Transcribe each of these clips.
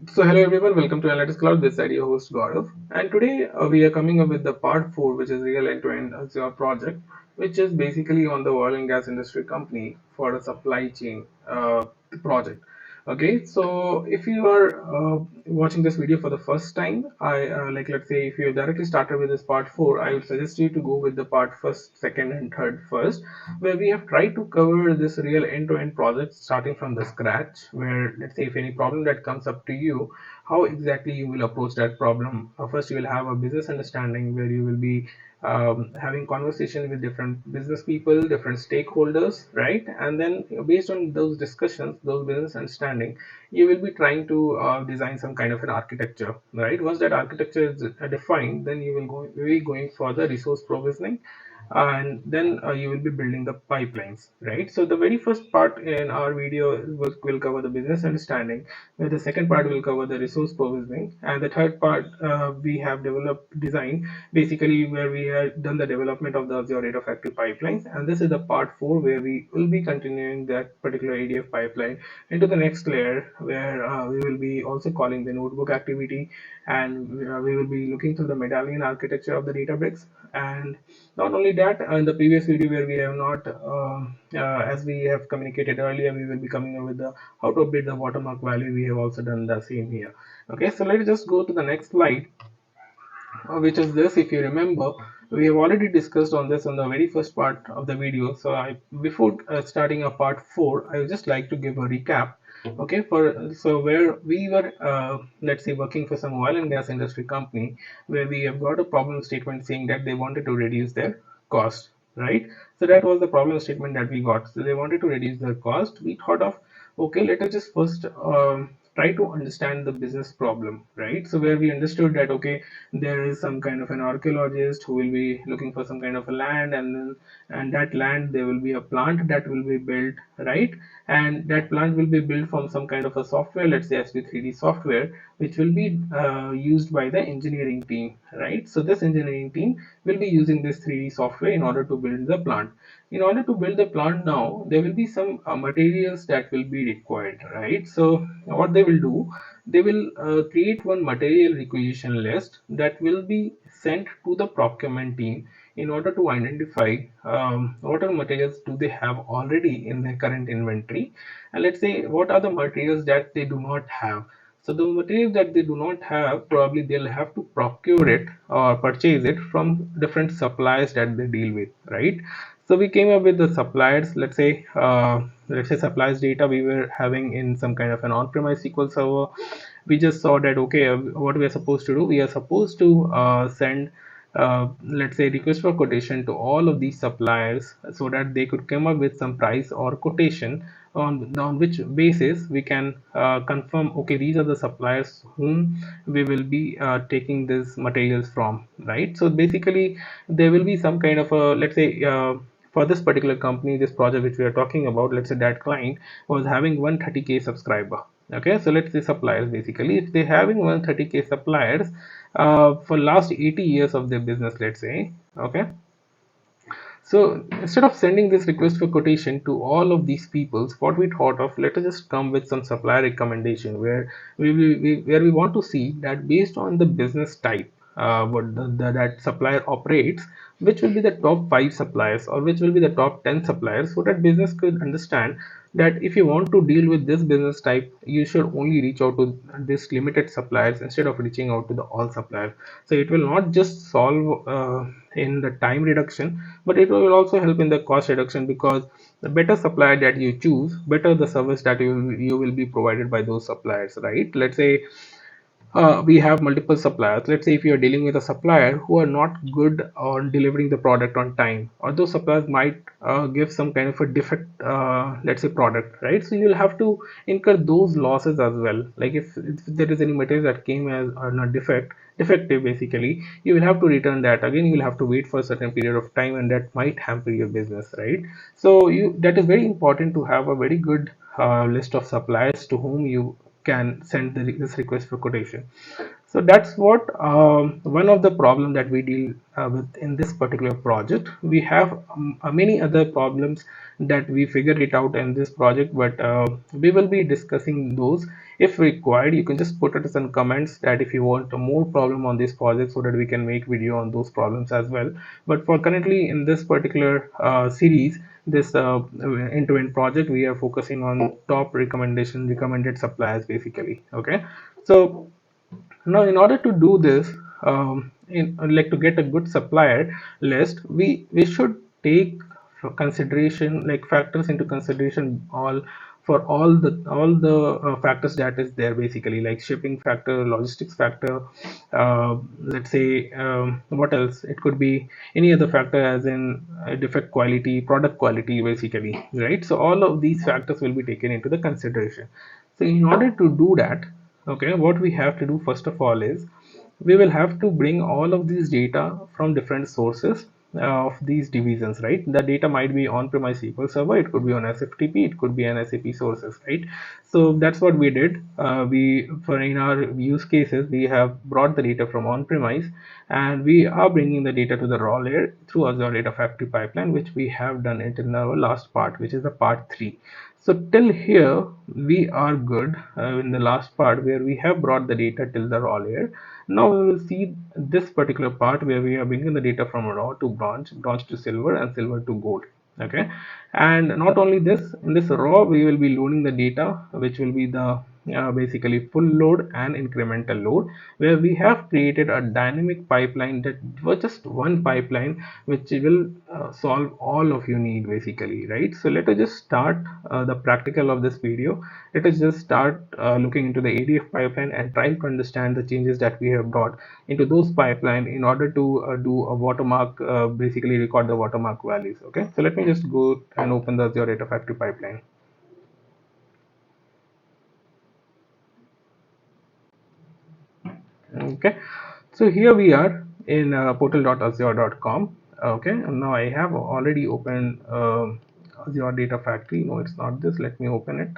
So hello everyone, welcome to AnalytixCloud. This is your host Gaurav, and today we are coming up with the part 4, which is real end-to-end Azure project, which is basically on the oil and gas industry company for a supply chain project. Okay, so if you are watching this video for the first time, I like let's say if you directly started with this part 4, I would suggest you to go with the part first, second, and third first, where we have tried to cover this real end-to-end project starting from the scratch, where let's say if any problem that comes up to you, how exactly you will approach that problem. First you will have a business understanding where you will be having conversation with different business people, different stakeholders, right? And then based on those discussions, those business understanding, you will be trying to design some kind of an architecture, right? Once that architecture is defined, then you will be going for the resource provisioning, and then you will be building the pipelines, right? So the very first part in our video will cover the business understanding, where the second part will cover the resource provisioning, and the third part we have developed design, basically where we have done the development of the Azure Data Factory pipelines, and this is the part 4 where we will be continuing that particular ADF pipeline into the next layer, where we will be also calling the notebook activity, and we will be looking through the medallion architecture of the Databricks. And not only that, in the previous video where we have not, as we have communicated earlier, we will be coming up with the how to update the watermark value. We have also done the same here. Okay, so let's just go to the next slide, which is this. If you remember, we have already discussed on this on the very first part of the video. So before starting a part 4, I would just like to give a recap. Okay, so where we were, let's say, working for some oil and gas industry company, where we have got a problem statement saying that they wanted to reduce their cost, right? So that was the problem statement that we got. So they wanted to reduce their cost. We thought of, okay, let us just first try to understand the business problem, right? So where we understood that, okay, there is some kind of an archaeologist who will be looking for some kind of a land, and then and that land there will be a plant that will be built, right? And that plant will be built from some kind of a software, let's say SV3D software, which will be used by the engineering team, right? So this engineering team will be using this 3D software in order to build the plant. In order to build the plant, now there will be some materials that will be required, right? So what they will do, they will create one material requisition list that will be sent to the procurement team in order to identify what are materials do they have already in their current inventory, and let's say what are the materials that they do not have. So the materials that they do not have, probably they'll have to procure it or purchase it from different suppliers that they deal with, right? So we came up with the suppliers. Let's say suppliers data we were having in some kind of an on-premise SQL server. We just saw that, okay, what we are supposed to do, we are supposed to send, let's say, request for quotation to all of these suppliers so that they could come up with some price or quotation on which basis we can confirm, okay, these are the suppliers whom we will be taking these materials from, right? So basically there will be some kind of a, let's say, for this particular company, this project which we are talking about, let's say that client was having 130K subscriber. Okay, so let's say suppliers, basically if they're having 130K suppliers for last 80 years of their business, let's say. Okay, so instead of sending this request for quotation to all of these peoples, what we thought of, let us just come with some supplier recommendation where where we want to see that based on the business type, what that supplier operates, which will be the top 5 suppliers or which will be the top 10 suppliers, so that business could understand that if you want to deal with this business type, you should only reach out to this limited suppliers instead of reaching out to the all suppliers. So it will not just solve in the time reduction, but it will also help in the cost reduction, because the better supplier that you choose, better the service that you will be provided by those suppliers, right? Let's say we have multiple suppliers. Let's say if you are dealing with a supplier who are not good on delivering the product on time, or those suppliers might give some kind of a defect, let's say product, right? So you'll have to incur those losses as well. Like if there is any material that came as not defective, basically you will have to return that again. You will have to wait for a certain period of time, and that might hamper your business, right? So that is very important to have a very good list of suppliers to whom you can send this request for quotation. So that's what one of the problem that we deal with in this particular project. We have many other problems that we figured it out in this project, but we will be discussing those If required, you can just put it in comments that if you want more problem on this project, so that we can make video on those problems as well. But for currently in this particular series, this end-to-end project, we are focusing on top recommended suppliers basically. Okay, so now, in order to do this, like to get a good supplier list, we should take consideration, like factors into consideration, all the factors that is there basically, like shipping factor, logistics factor, let's say what else? It could be any other factor, as in defect quality, product quality, basically, right? So all of these factors will be taken into the consideration. So in order to do that, okay, what we have to do first of all is we will have to bring all of these data from different sources of these divisions, right? The data might be on-premise SQL Server, it could be on SFTP, it could be an SAP sources, right? So that's what we did. For in our use cases, we have brought the data from on-premise, and we are bringing the data to the raw layer through Azure Data Factory pipeline, which we have done it in our last part, which is the part 3. So till here we are good in the last part where we have brought the data till the raw layer. Now we will see this particular part where we are bringing the data from raw to bronze, bronze to silver, and silver to gold. Okay, and not only this, in this raw we will be loading the data, which will be the basically full load and incremental load, where we have created a dynamic pipeline that was just one pipeline which will solve all of your need basically, right? So let us just start the practical of this video. Let us just start looking into the ADF pipeline and try to understand the changes that we have brought into those pipeline in order to do a watermark, basically record the watermark values. Okay, so let me just go and open the Azure Data Factory pipeline. Okay, so here we are in portal.azure.com. Okay, and now I have already opened Azure Data Factory. No, it's not this. Let me open it.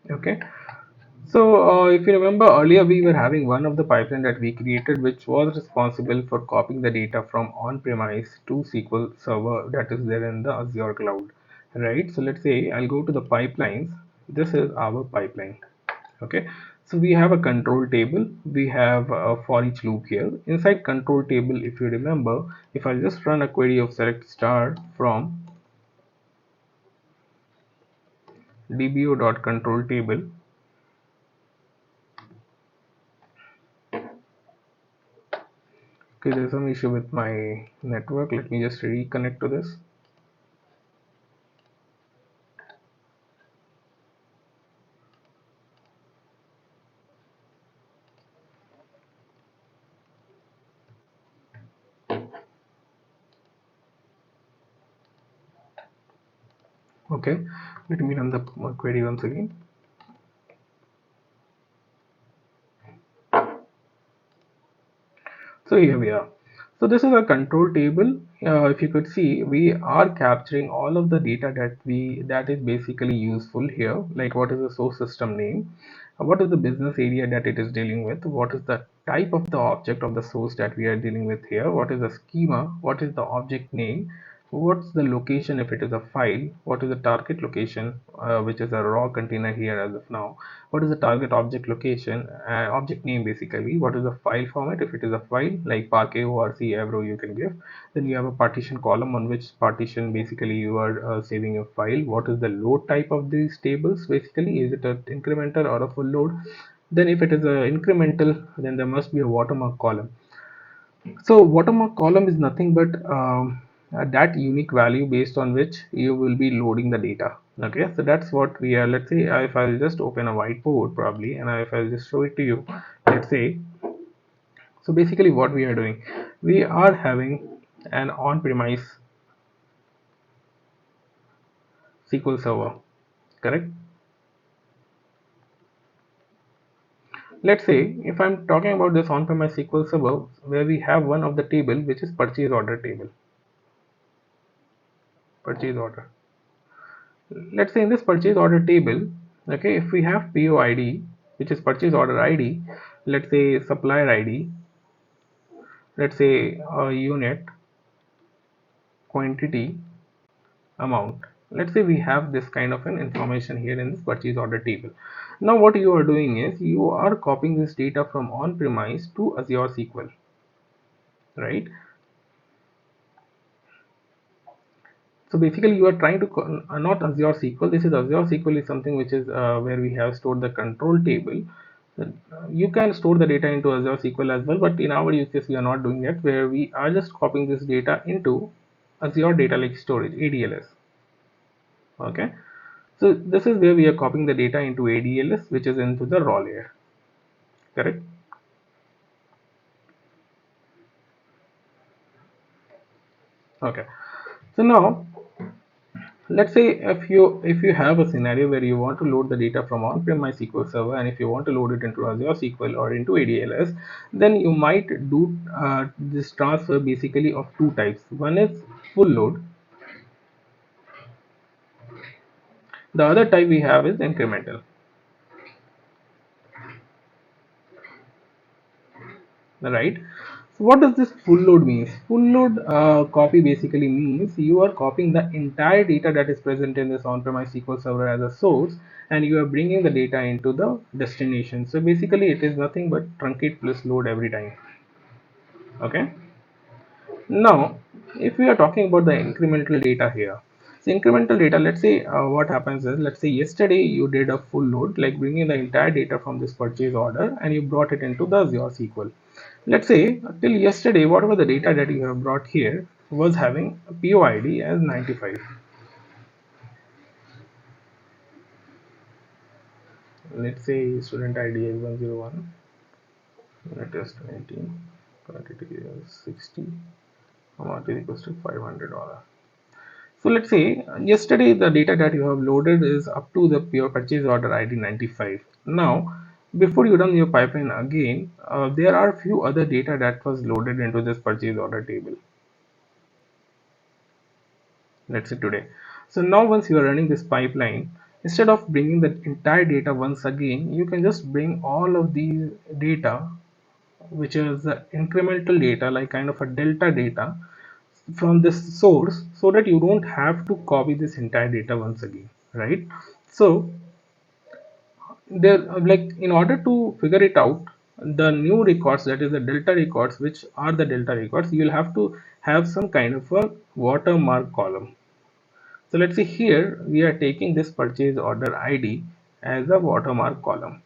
Okay, so if you remember earlier, we were having one of the pipeline that we created, which was responsible for copying the data from on-premise to SQL Server that is there in the Azure cloud, right? So let's say I'll go to the pipelines. This is our pipeline. Okay, so we have a control table, we have a for each loop here. Inside control table, if you remember, if I just run a query of select star from dbo.control table, okay, there's some issue with my network. Let me just reconnect to this. Okay, let me run the query once again. So here we are. So this is a control table. If you could see, we are capturing all of the data that is basically useful here, like what is the source system name, what is the business area that it is dealing with, what is the type of the object of the source that we are dealing with here, what is the schema, what is the object name, what's the location if it is a file, what is the target location, which is a raw container here as of now, what is the target object location, object name basically, what is the file format if it is a file like parquet orc avro you can give. Then you have a partition column on which partition basically you are saving a file. What is the load type of these tables basically, is it an incremental or a full load? Then if it is a incremental, then there must be a watermark column. So watermark column is nothing but that unique value based on which you will be loading the data. Okay, so that's what we are. Let's say if I'll just open a whiteboard probably, and if I'll just show it to you, let's say. So basically what we are doing, we are having an on-premise SQL Server, correct? Let's say if I'm talking about this on-premise SQL Server where we have one of the table which is purchase order table, purchase order. Let's say in this purchase order table, okay, if we have PO ID, which is purchase order ID, let's say supplier ID, let's say unit, quantity, amount. Let's say we have this kind of an information here in this purchase order table. Now what you are doing is you are copying this data from on-premise to Azure SQL, right? So basically you are trying to not Azure SQL. This is Azure SQL is something which is where we have stored the control table. You can store the data into Azure SQL as well, but in our use case we are not doing that, where we are just copying this data into Azure Data Lake Storage, ADLS. Okay, so this is where we are copying the data into ADLS, which is into the raw layer. Correct. Okay, so now let's say if you have a scenario where you want to load the data from on-premise SQL Server, and if you want to load it into Azure SQL or into ADLS, then you might do this transfer basically of two types. One is full load. The other type we have is incremental, right? So what does this full load means? Full load copy basically means you are copying the entire data that is present in this on-premise SQL Server as a source, and you are bringing the data into the destination. So basically it is nothing but truncate plus load every time. Okay. Now, if we are talking about the incremental data here, so incremental data, let's say what happens is, let's say yesterday you did a full load, like bringing the entire data from this purchase order and you brought it into the Azure SQL. Let's say till yesterday, whatever the data that you have brought here was having a POID as 95. Let's say student ID is 101, latest 20, quantity is 60, amount is equals to $500. So let's say yesterday the data that you have loaded is up to the pure purchase order ID 95. Now, before you run your pipeline again, there are few other data that was loaded into this purchase order table. Let's say today. So now once you are running this pipeline, instead of bringing the entire data once again, you can just bring all of these data, which is the incremental data, like kind of a delta data, from this source, so that you don't have to copy this entire data once again, right? So there, like in order to figure it out, the new records, that is the delta records, which are the delta records, you will have to have some kind of a watermark column. So let's see, here we are taking this purchase order ID as a watermark column.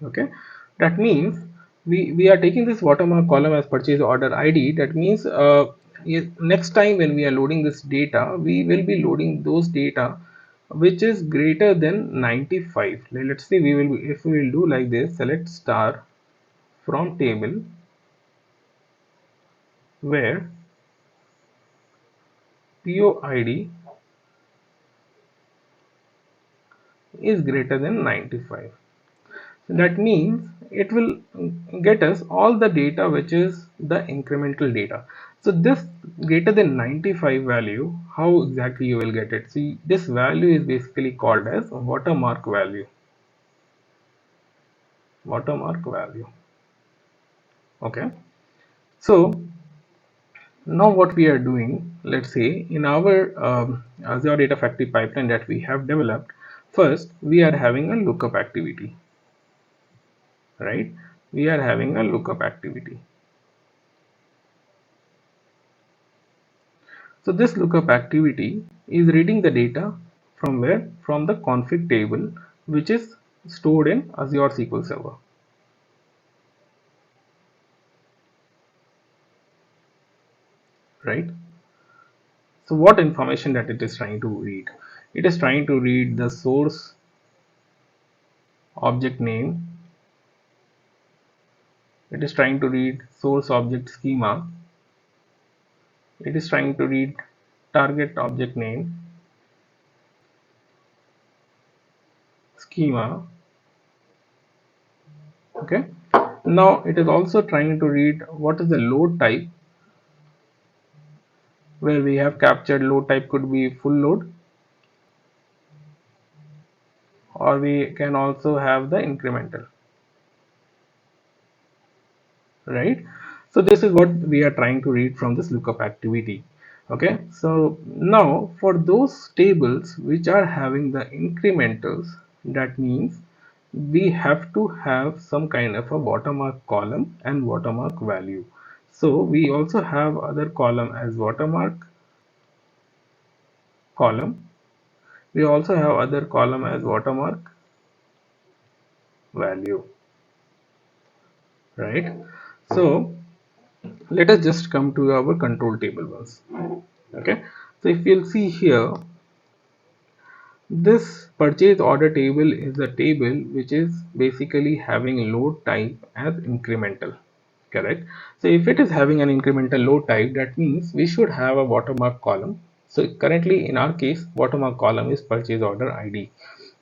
Okay, that means we are taking this watermark column as purchase order ID. That means next time when we are loading this data, we will be loading those data which is greater than 95. Let's say we will, if we will do like this, select star from table where POID is greater than 95. That means it will get us all the data which is the incremental data. So this greater than 95 value, how exactly you will get it? See, this value is basically called as watermark value. Watermark value. Okay. So now what we are doing, let's say in our Azure Data Factory pipeline that we have developed, first we are having a lookup activity, right? We are having a lookup activity. So this lookup activity is reading the data from where? From the config table, which is stored in Azure SQL Server, right? So what information that it is trying to read? It is trying to read the source object name. It is trying to read source object schema. It is trying to read target object name, schema. Okay. Now it is also trying to read what is the load type, where we have captured load type could be full load, or we can also have the incremental, right? So this is what we are trying to read from this lookup activity. Okay, so now for those tables which are having the incrementals, that means we have to have some kind of a watermark column and watermark value. So we also have other column as watermark column. We also have other column as watermark value, right? So let us just come to our control table once. Okay, so if you'll see here, this purchase order table is a table which is basically having load type as incremental, correct? So if it is having an incremental load type, that means we should have a watermark column. So currently in our case, watermark column is purchase order ID,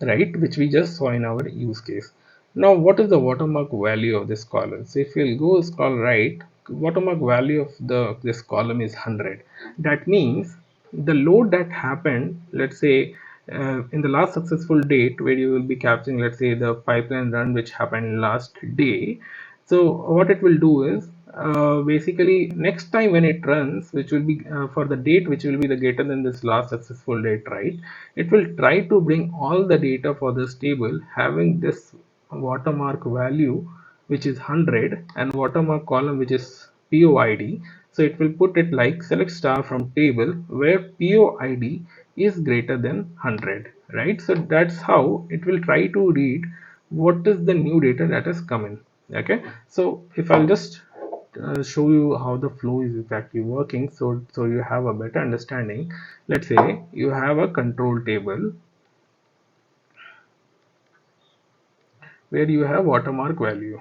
right, which we just saw in our use case. Now what is the watermark value of this column? So if you'll go scroll right, watermark value of this column is 100. That means the load that happened, let's say in the last successful date where you will be capturing, let's say the pipeline run which happened last day. So what it will do is basically next time when it runs, which will be for the date which will be the greater than this last successful date, right, it will try to bring all the data for this table having this watermark value which is 100 and watermark column which is POID. So it will put it like select star from table where POID is greater than 100, right? So that's how it will try to read what is the new data that has come in. Okay, so if I'll just show you how the flow is exactly working, so you have a better understanding. Let's say you have a control table where you have watermark value,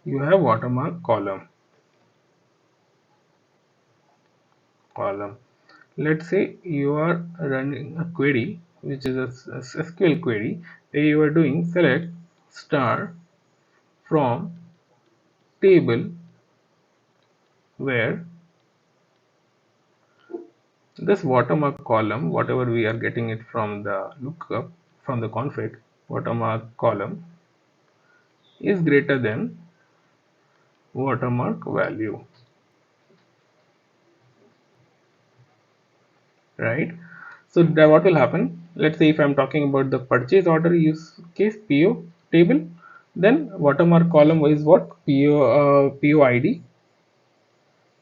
you have watermark column. Let's say you are running a query which is a SQL query where you are doing select star from table where this watermark column, whatever we are getting it from the lookup from the config, watermark column is greater than watermark value, right? So that what will happen, let's say if I'm talking about the purchase order use case PO table, then watermark column is what POID,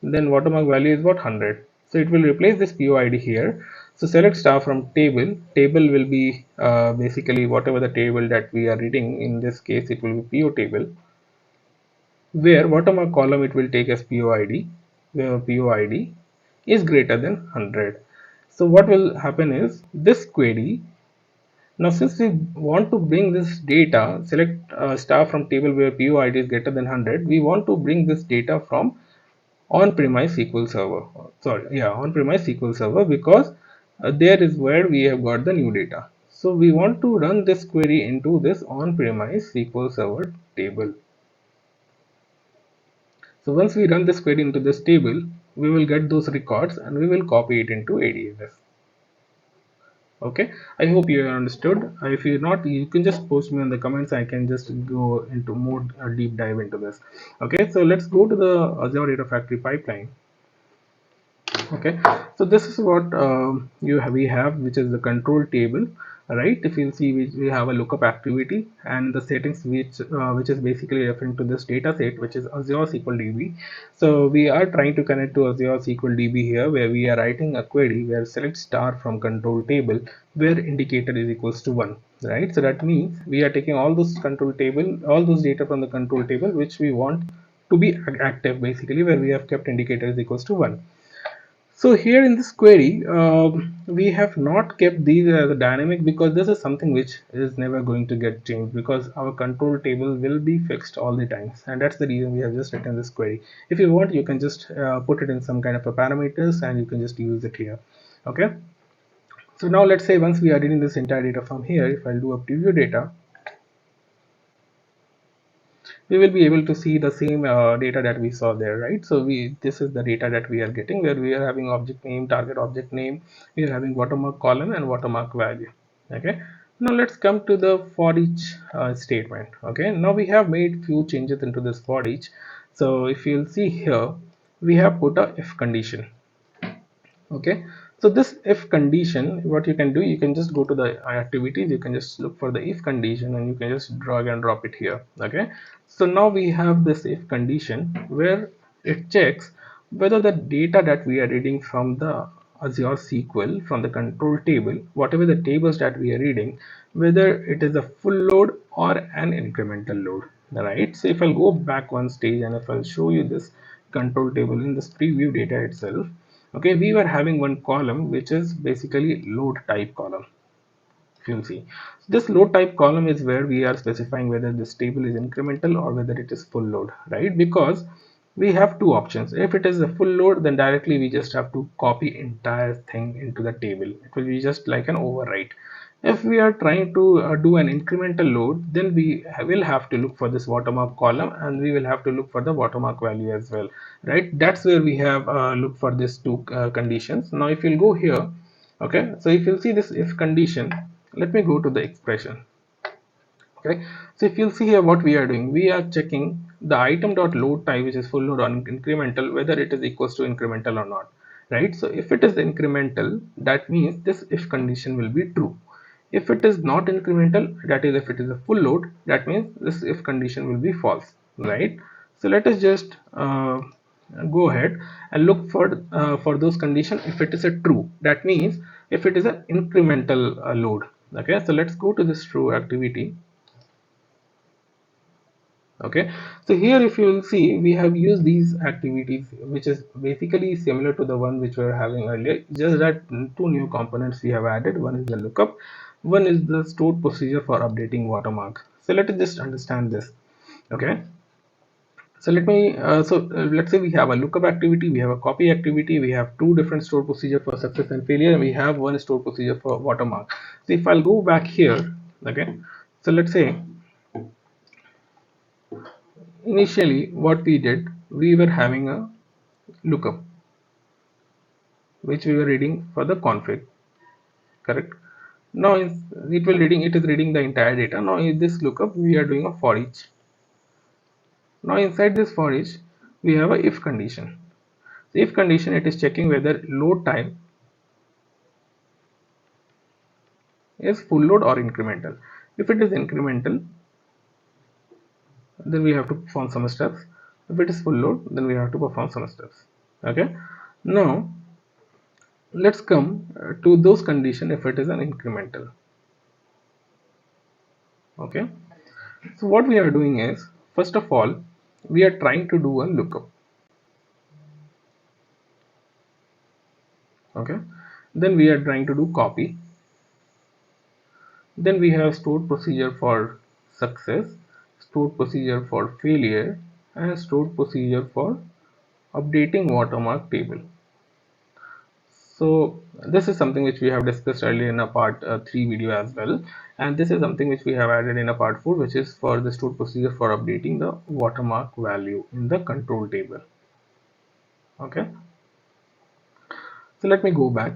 then watermark value is what 100. So it will replace this POID here. So select star from table will be basically whatever the table that we are reading. In this case it will be PO table, where watermark column it will take as POID, where POID is greater than 100. So what will happen is this query, now since we want to bring this data, select star from table where POID is greater than 100, we want to bring this data from on-premise SQL server. Sorry, yeah, on-premise SQL server, because there is where we have got the new data. So we want to run this query into this on-premise SQL server table. So once we run this query into this table, we will get those records and we will copy it into ADFS. Okay, I hope you understood. If you're not, you can just post me in the comments. I can just go into more deep dive into this. Okay, so let's go to the Azure Data Factory pipeline. Okay, so this is what we have, which is the control table, right? If you see, we have a lookup activity and the settings which is basically referring to this data set, which is Azure SQL DB. So we are trying to connect to Azure SQL DB here, where we are writing a query where select star from control table where indicator is equals to 1, right? So that means we are taking all those control table, all those data from the control table which we want to be active, basically where we have kept indicator is equals to 1. So here in this query, we have not kept these as a dynamic because this is something which is never going to get changed, because our control table will be fixed all the times, and that's the reason we have just written this query. If you want, you can just put it in some kind of a parameters and you can just use it here. Okay. So now let's say once we are reading this entire data from here, if I do a preview data, we will be able to see the same data that we saw there, right? So this is the data that we are getting, where we are having object name, target object name, we are having watermark column and watermark value. Okay, Now let's come to the for each statement. Okay, now we have made few changes into this for each. So if you'll see here, we have put a if condition. Okay, so this if condition, what you can do, you can just go to the activities, you can just look for the if condition and you can just drag and drop it here. Okay, so now we have this if condition where it checks whether the data that we are reading from the Azure SQL, from the control table, whatever the tables that we are reading, whether it is a full load or an incremental load. Right, so if I'll go back one stage and if I'll show you this control table in this preview data itself. Okay, we were having one column which is basically load type column. If you'll see, this load type column is where we are specifying whether this table is incremental or whether it is full load, right? Because we have two options. If it is a full load, then directly we just have to copy entire thing into the table. It will be just like an overwrite. If we are trying to do an incremental load, then we will have to look for this watermark column and we will have to look for the watermark value as well, right? That's where we have looked for these two conditions. Now if you'll go here, okay, so if you'll see this if condition, let me go to the expression. Okay, so if you'll see here what we are doing, we are checking the item dot load type, which is full load on incremental, whether it is equals to incremental or not, right? So if it is incremental, that means this if condition will be true. If it is not incremental, that is if it is a full load, that means this if condition will be false, right? So let us just go ahead and look for those conditions. If it is a true, that means if it is an incremental load. Okay, so let's go to this true activity. Okay, so here if you will see, we have used these activities which is basically similar to the one which we were having earlier, just that two new components we have added. One is the lookup, one is the stored procedure for updating watermark. So let us just understand this. Okay, so let's say we have a lookup activity, we have a copy activity, we have two different stored procedure for success and failure, and we have one stored procedure for watermark. So if I'll go back here, okay, so let's say initially what we did, we were having a lookup which we were reading for the config, correct? Now it is reading the entire data. Now in this lookup we are doing a for each. Now inside this for each we have a if condition. The if condition, it is checking whether load type is full load or incremental. If it is incremental, then we have to perform some steps. If it is full load, then we have to perform some steps. Okay, now let's come to those condition if it is an incremental. Okay, so what we are doing is, first of all, we are trying to do a lookup. Okay, then we are trying to do copy. Then we have stored procedure for success, stored procedure for failure, and stored procedure for updating watermark table. So this is something which we have discussed earlier in a part 3 video as well, and this is something which we have added in a part 4, which is for the stored procedure for updating the watermark value in the control table. Okay, so let me go back.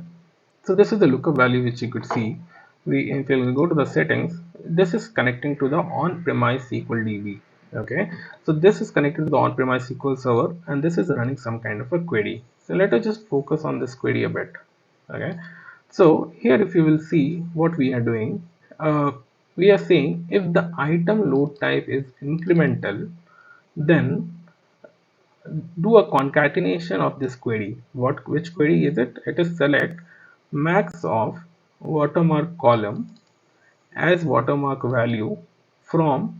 So this is the lookup value which you could see. If we go to the settings, this is connecting to the on-premise SQL DB. Okay, so this is connected to the on-premise SQL server, and this is running some kind of a query. So let us just focus on this query a bit. Okay, so here if you will see what we are doing, we are saying if the item load type is incremental, then do a concatenation of this query. Which query is it? It is select max of watermark column as watermark value from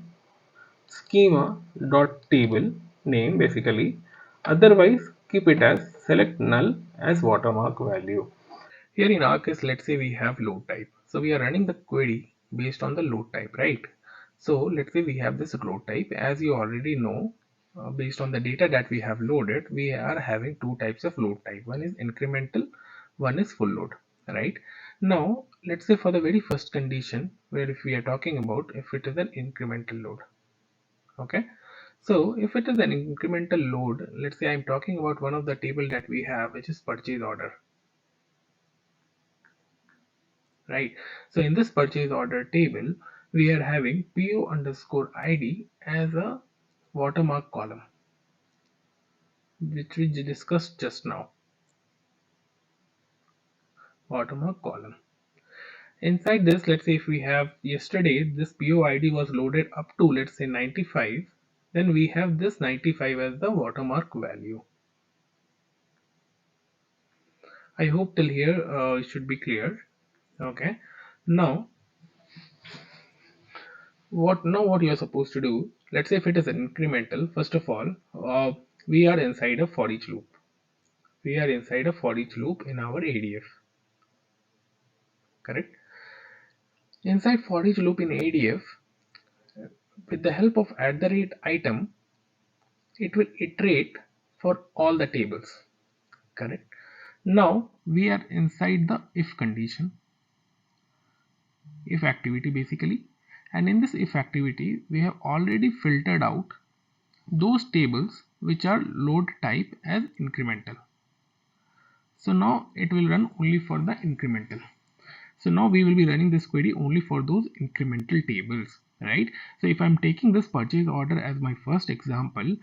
schema dot table name basically. Otherwise, keep it as select null as watermark value. Here in our case, let's say we have load type. So we are running the query based on the load type, right? So let's say we have this load type. As you already know, based on the data that we have loaded, we are having two types of load type. One is incremental, one is full load, right? Now, let's say for the very first condition, where if we are talking about if it is an incremental load, okay? So if it is an incremental load, let's say I'm talking about one of the table that we have, which is purchase order, right? So in this purchase order table, we are having PO underscore ID as a watermark column, which we discussed just now. Watermark column. Inside this, let's say if we have yesterday, this PO ID was loaded up to, let's say, 95, then we have this 95 as the watermark value. I hope till here it should be clear. Okay. Now, what you are supposed to do? Let's say if it is an incremental, first of all, we are inside a for each loop. We are inside a for each loop in our ADF. Correct. Inside for each loop in ADF, with the help of @item, it will iterate for all the tables. Correct. Now we are inside the if condition, if activity basically, and in this if activity we have already filtered out those tables which are load type as incremental. So now it will run only for the incremental. So now we will be running this query only for those incremental tables, right? So if I'm taking this purchase order as my first example,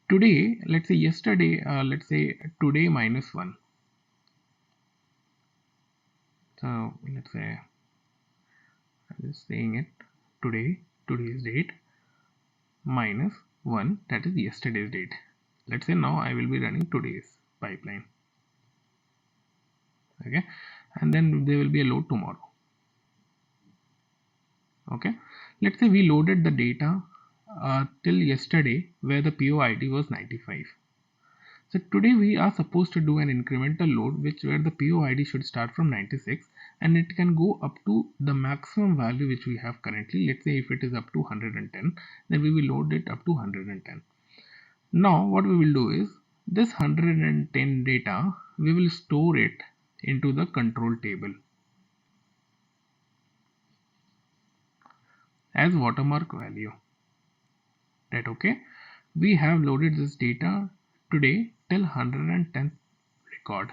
today, let's say yesterday, let's say today minus 1. So let's say I'm just saying it today's date minus 1, that is yesterday's date. Let's say now I will be running today's pipeline. Okay, and then there will be a load tomorrow. Okay, let's say we loaded the data till yesterday where the PO ID was 95. So today we are supposed to do an incremental load where the PO ID should start from 96 and it can go up to the maximum value which we have currently. Let's say if it is up to 110, then we will load it up to 110. Now what we will do is this 110 data, we will store it into the control table as watermark value. Right, okay, we have loaded this data today till 110th record.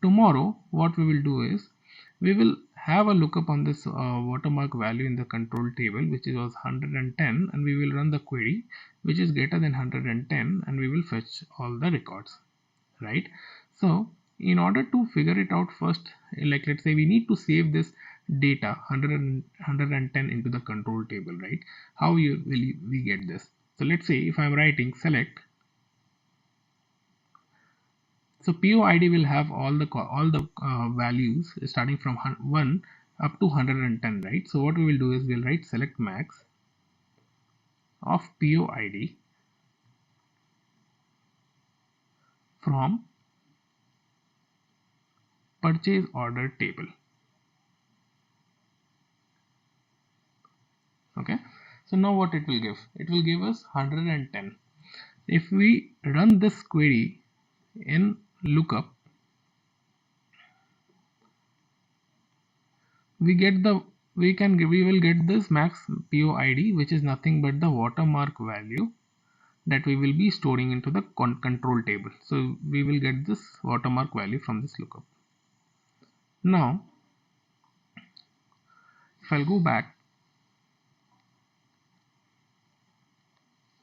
Tomorrow what we will do is we will have a lookup on this watermark value in the control table, which was 110, and we will run the query which is greater than 110 and we will fetch all the records, right? So in order to figure it out first, like let's say we need to save this data 110 into the control table, right? How will we get this? So let's say if I'm writing select, so PO ID will have all the values starting from 1 up to 110, right? So what we will do is we'll write select max of PO ID from purchase order table. Okay, so now what it will give? It will give us 110. If we run this query in lookup, we will get this max PO ID, which is nothing but the watermark value that we will be storing into the control table. So we will get this watermark value from this lookup. Now if I'll go back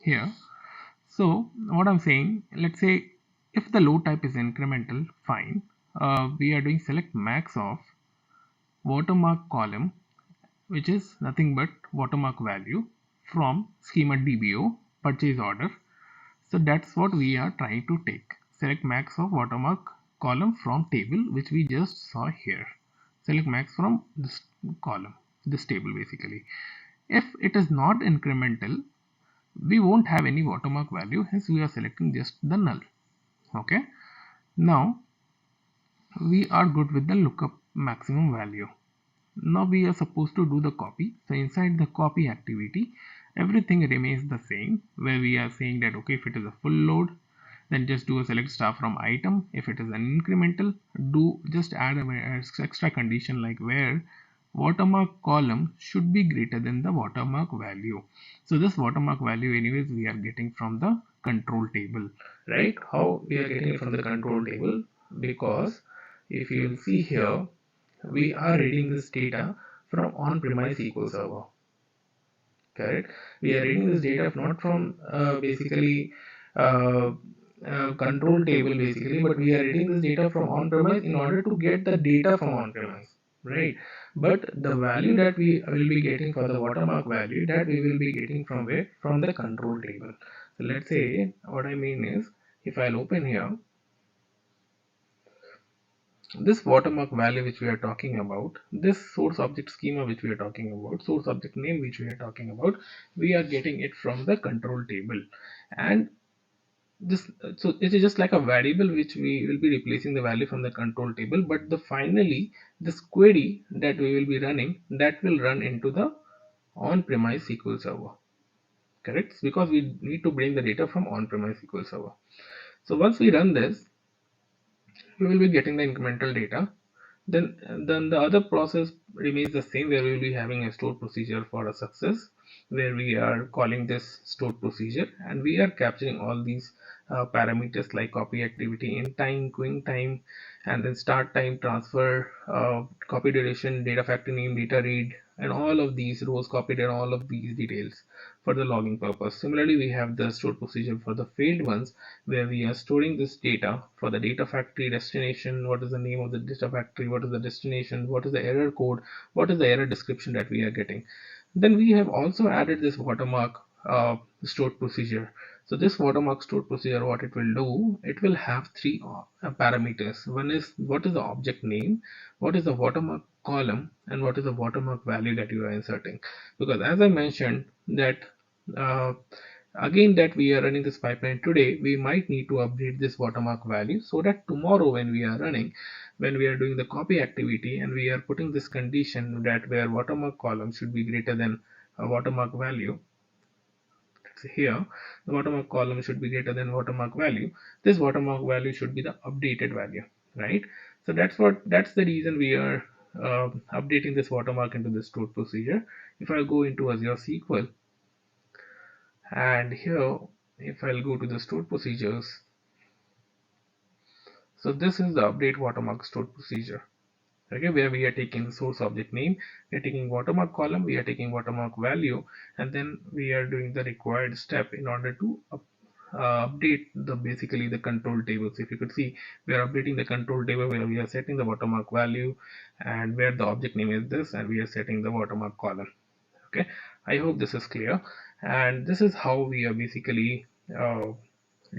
here, so what I'm saying, let's say if the load type is incremental, fine, we are doing select max of watermark column, which is nothing but watermark value from schema DBO purchase order. So that's what we are trying to take. Select max of watermark column from table, which we just saw here. Select max from this column, this table basically. If it is not incremental, we won't have any watermark value, hence we are selecting just the null. Okay, now we are good with the lookup maximum value. Now we are supposed to do the copy. So inside the copy activity, everything remains the same, where we are saying that okay, if it is a full load, then just do a select star from item. If it is an incremental, do just add an extra condition like where watermark column should be greater than the watermark value. So this watermark value anyways we are getting from the control table, right? How we are getting it from the control table? Because if you will see here, we are reading this data from on-premise SQL Server. Correct? We are reading this data not from basically uh, control table basically, but we are reading this data from on-premise in order to get the data from on-premise, right? But the value that we will be getting for the watermark value, that we will be getting from where? From the control table. So let's say what I mean is, if I'll open here, this watermark value which we are talking about, this source object schema which we are talking about, source object name which we are talking about, we are getting it from the control table. And this, so it is just like a variable which we will be replacing the value from the control table, but the finally this query that we will be running, that will run into the on-premise SQL server. Correct? Because we need to bring the data from on-premise SQL server. So once we run this, we will be getting the incremental data. Then the other process remains the same, where we will be having a stored procedure for a success, where we are calling this stored procedure and we are capturing all these parameters like copy activity, in time, queuing time, and then start time, transfer, copy duration, data factory name, data read, and all of these rows copied and all of these details for the logging purpose. Similarly, we have the stored procedure for the failed ones, where we are storing this data for the data factory destination, what is the name of the data factory, what is the destination, what is the error code, what is the error description that we are getting. Then we have also added this watermark stored procedure. So this watermark stored procedure, what it will do, it will have three parameters. One is what is the object name, what is the watermark column, and what is the watermark value that you are inserting. Because as I mentioned that uh, again, that we are running this pipeline today, we might need to update this watermark value, so that tomorrow when we are running, when we are doing the copy activity and we are putting this condition that where watermark column should be greater than a watermark value, here the watermark column should be greater than watermark value, this watermark value should be the updated value, right? So that's the reason we are updating this watermark into the stored procedure. If I go into Azure SQL, and here if I'll go to the stored procedures, so this is the update watermark stored procedure, okay, where we are taking the source object name, we are taking watermark column, we are taking watermark value, and then we are doing the required step in order to update the basically the control tables. If you could see, we are updating the control table where we are setting the watermark value, and where the object name is this, and we are setting the watermark column. Okay, I hope this is clear, and this is how we are basically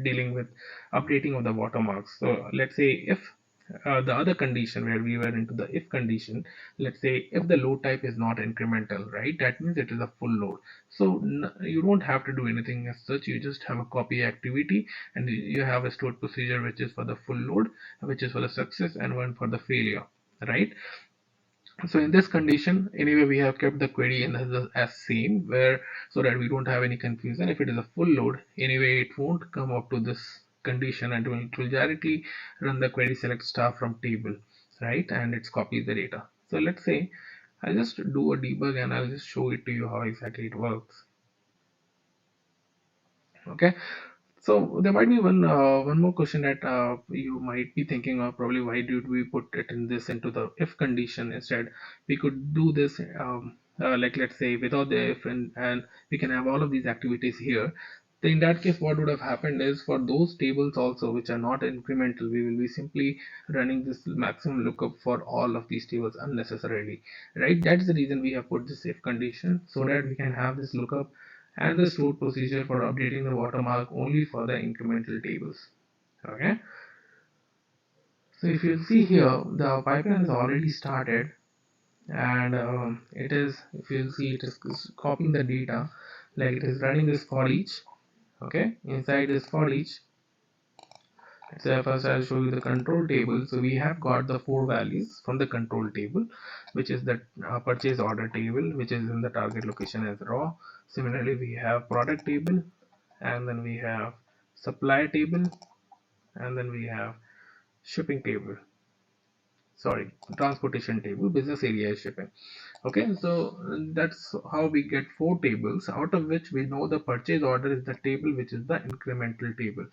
dealing with updating of the watermarks. So let's say if the other condition where we were into the if condition, let's say if the load type is not incremental, right, that means it is a full load. So you don't have to do anything as such, you just have a copy activity and you have a stored procedure which is for the full load, which is for the success, and one for the failure, right? So in this condition, anyway, we have kept the query in as same, where so that we don't have any confusion. If it is a full load, anyway, it won't come up to this condition, and it will directly run the query select star from table, right? And it's copies the data. So let's say I'll just do a debug and I'll just show it to you how exactly it works. Okay, so there might be one more question that you might be thinking of, probably why did we put it in this into the if condition instead? We could do this like let's say without the if, and we can have all of these activities here. So in that case, what would have happened is for those tables also which are not incremental, we will be simply running this maximum lookup for all of these tables unnecessarily, right? That's the reason we have put this if condition, so that we can have this lookup and the stored procedure for updating the watermark only for the incremental tables. Okay, so if you see here, the pipeline is already started, and it is, if you see, it is copying the data, like it is running this for each. Okay, inside this for each, so first I'll show you the control table. So we have got the four values from the control table, which is the purchase order table, which is in the target location as raw. Similarly, we have product table, and then we have supply table, and then we have shipping table, sorry, transportation table, business area shipping. Okay, so that's how we get four tables, out of which we know the purchase order is the table which is the incremental table.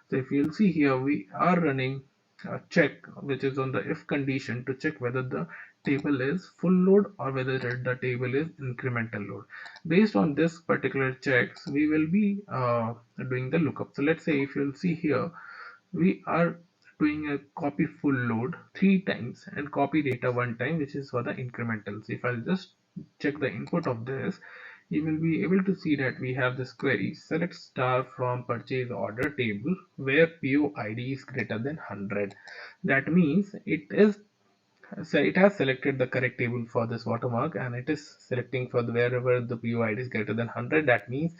So if you'll see here, we are running a check which is on the if condition to check whether the table is full load or whether the table is incremental load. Based on this particular checks, we will be doing the lookup. So let's say if you'll see here, we are doing a copy full load 3 times and copy data 1 time, which is for the incrementals. If I'll just check the input of this, you will be able to see that we have this query: select star from purchase order table where PO ID is greater than 100. That means so it has selected the correct table for this watermark, and it is selecting for wherever the PO ID is greater than 100. That means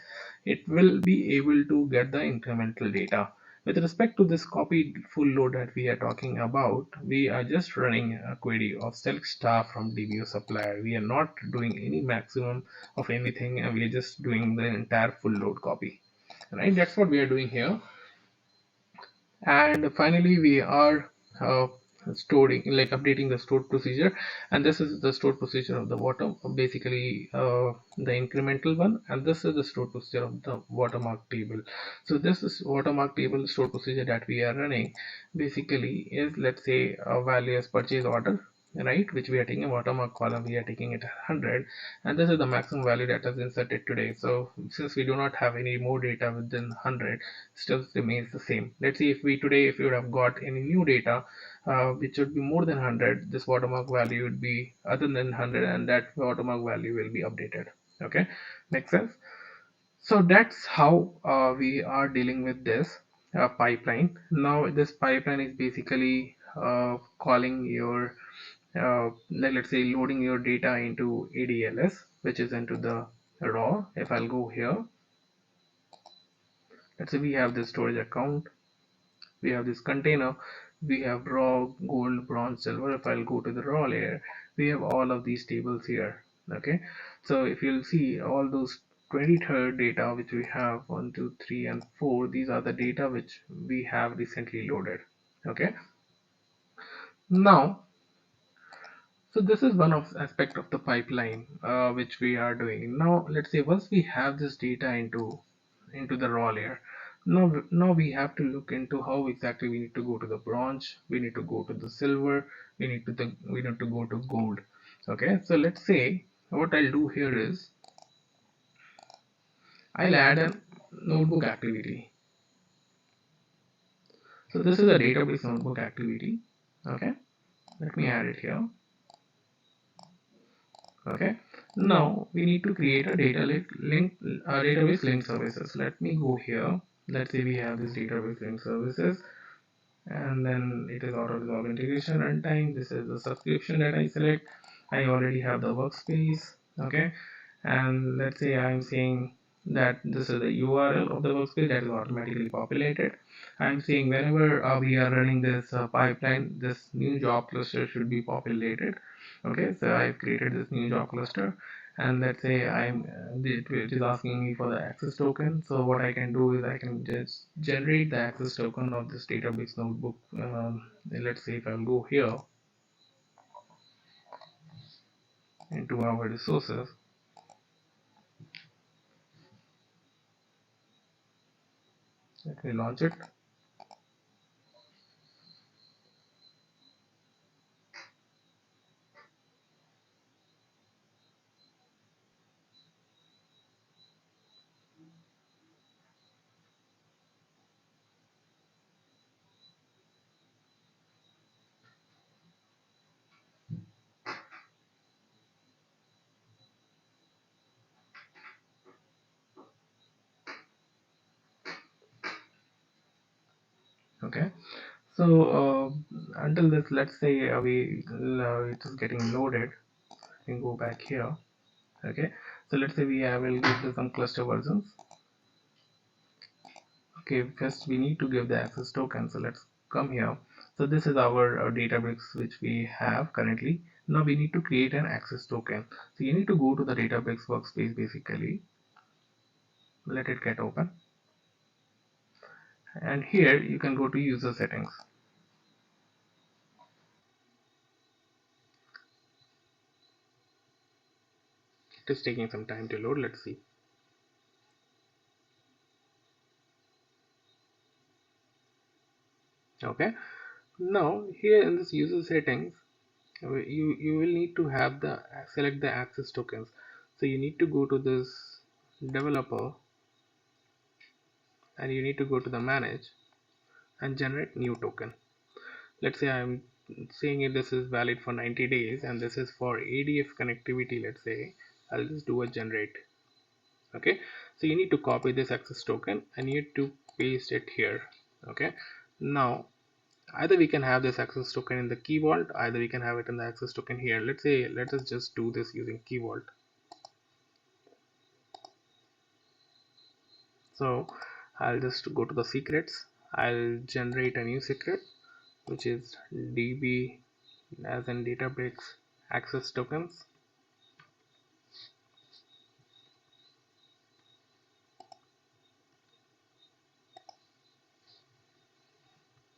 it will be able to get the incremental data. With respect to this copy full load that we are talking about, we are just running a query of select star from DBO supplier. We are not doing any maximum of anything, and we are just doing the entire full load copy. Right? That's what we are doing here. And finally we are uh, storing, like updating the stored procedure, and this is the stored procedure of the water, basically the incremental one, and this is the stored procedure of the watermark table. So this is watermark table stored procedure that we are running basically is, let's say, a value as purchase order, right, which we are taking a watermark column, we are taking it 100, and this is the maximum value that is inserted today. So since we do not have any more data within 100, still remains the same. Let's see if we today, if you would have got any new data which would be more than 100, this watermark value would be other than 100, and that watermark value will be updated. Okay, makes sense. So that's how we are dealing with this pipeline. Now this pipeline is basically calling your let's say loading your data into ADLS, which is into the raw. If I'll go here, let's say we have this storage account, we have this container, we have raw, gold, bronze, silver. If I'll go to the raw layer, we have all of these tables here. Okay, so if you'll see all those 23rd data which we have, 1 2 3 and 4, these are the data which we have recently loaded. Okay, now, so this is one of aspect of the pipeline which we are doing. Now let's say once we have this data into the raw layer, now we have to look into how exactly we need to go to the bronze, we need to go to the silver, we need to go to gold. Okay, so let's say what I'll do here is I'll add a notebook activity. So this is a database notebook activity. Okay, let me add it here. Okay, now we need to create a database link services. Let me go here. Let's say we have this database link services, and then it is auto resolve integration runtime. This is the subscription that I select. I already have the workspace. Okay, and let's say I'm saying that this is the URL of the workspace that is automatically populated. I'm saying whenever we are running this pipeline, this new job cluster should be populated. Okay, so I've created this new job cluster, and let's say it is asking me for the access token. So what I can do is I can just generate the access token of this database notebook. Let's say if I'll go here into our resources, let me launch it. Okay, so until this, let's say it is getting loaded, I can go back here. Okay, so let's say will give some cluster versions. Okay, first we need to give the access token, so let's come here. So this is our Databricks which we have currently. Now we need to create an access token. So you need to go to the Databricks workspace, basically let it get open, and here you can go to user settings. It is taking some time to load. Let's see. Okay, now here in this user settings, you will need to have the select the access tokens. So you need to go to this developer, and you need to go to the manage and generate new token. Let's say I'm saying it this is valid for 90 days and this is for ADF connectivity. Let's say I'll just do a generate. Okay, so you need to copy this access token and you need to paste it here. Okay, now either we can have this access token in the key vault, either we can have it in the access token here. Let's say let us just do this using key vault. So I'll just go to the secrets. I'll generate a new secret which is db as in Databricks access tokens.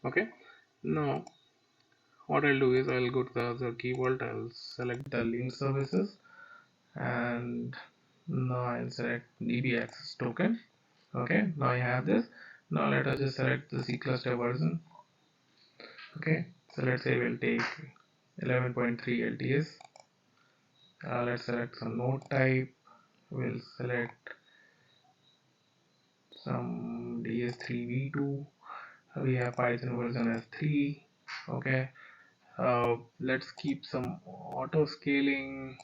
Okay, now what I'll do is I'll go to the Azure key vault, I'll select the link services, and now I'll select db access token. Okay, now I have this. Now let us just select the C cluster version. Okay, so let's say we'll take 11.3 LTS. Let's select some node type. We'll select some DS3 v2. We have Python version as 3. Okay, let's keep some auto scaling,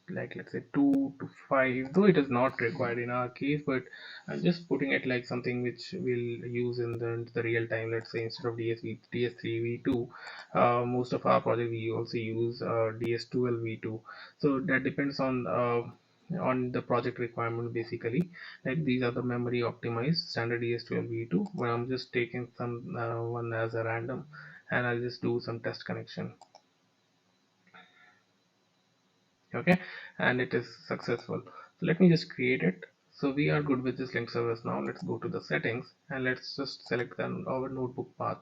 like let's say 2 to 5, though it is not required in our case, but I'm just putting it like something which we'll use in the real time. Let's say instead of DS3 v2, most of our project we also use DS12 v2. So that depends on the project requirement basically. Like these are the memory optimized standard DS12 v2, but I'm just taking some one as a random, and I'll just do some test connection. Okay, and it is successful. So let me just create it. So we are good with this link service. Now let's go to the settings and let's just select our notebook path.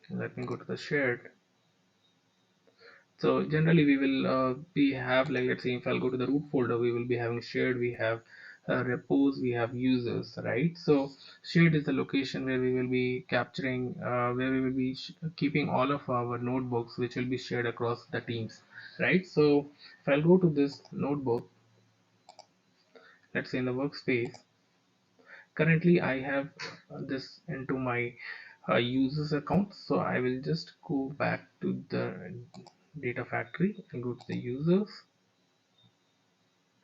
Let me go to the shared. So generally we will we have, like let's say if I'll go to the root folder, we will be having shared, we have repos, we have users, right? So shared is the location where we will be capturing, where we will be keeping all of our notebooks which will be shared across the teams, right? So if I'll go to this notebook, let's say in the workspace, currently I have this into my users account. So I will just go back to the data factory and go to the users.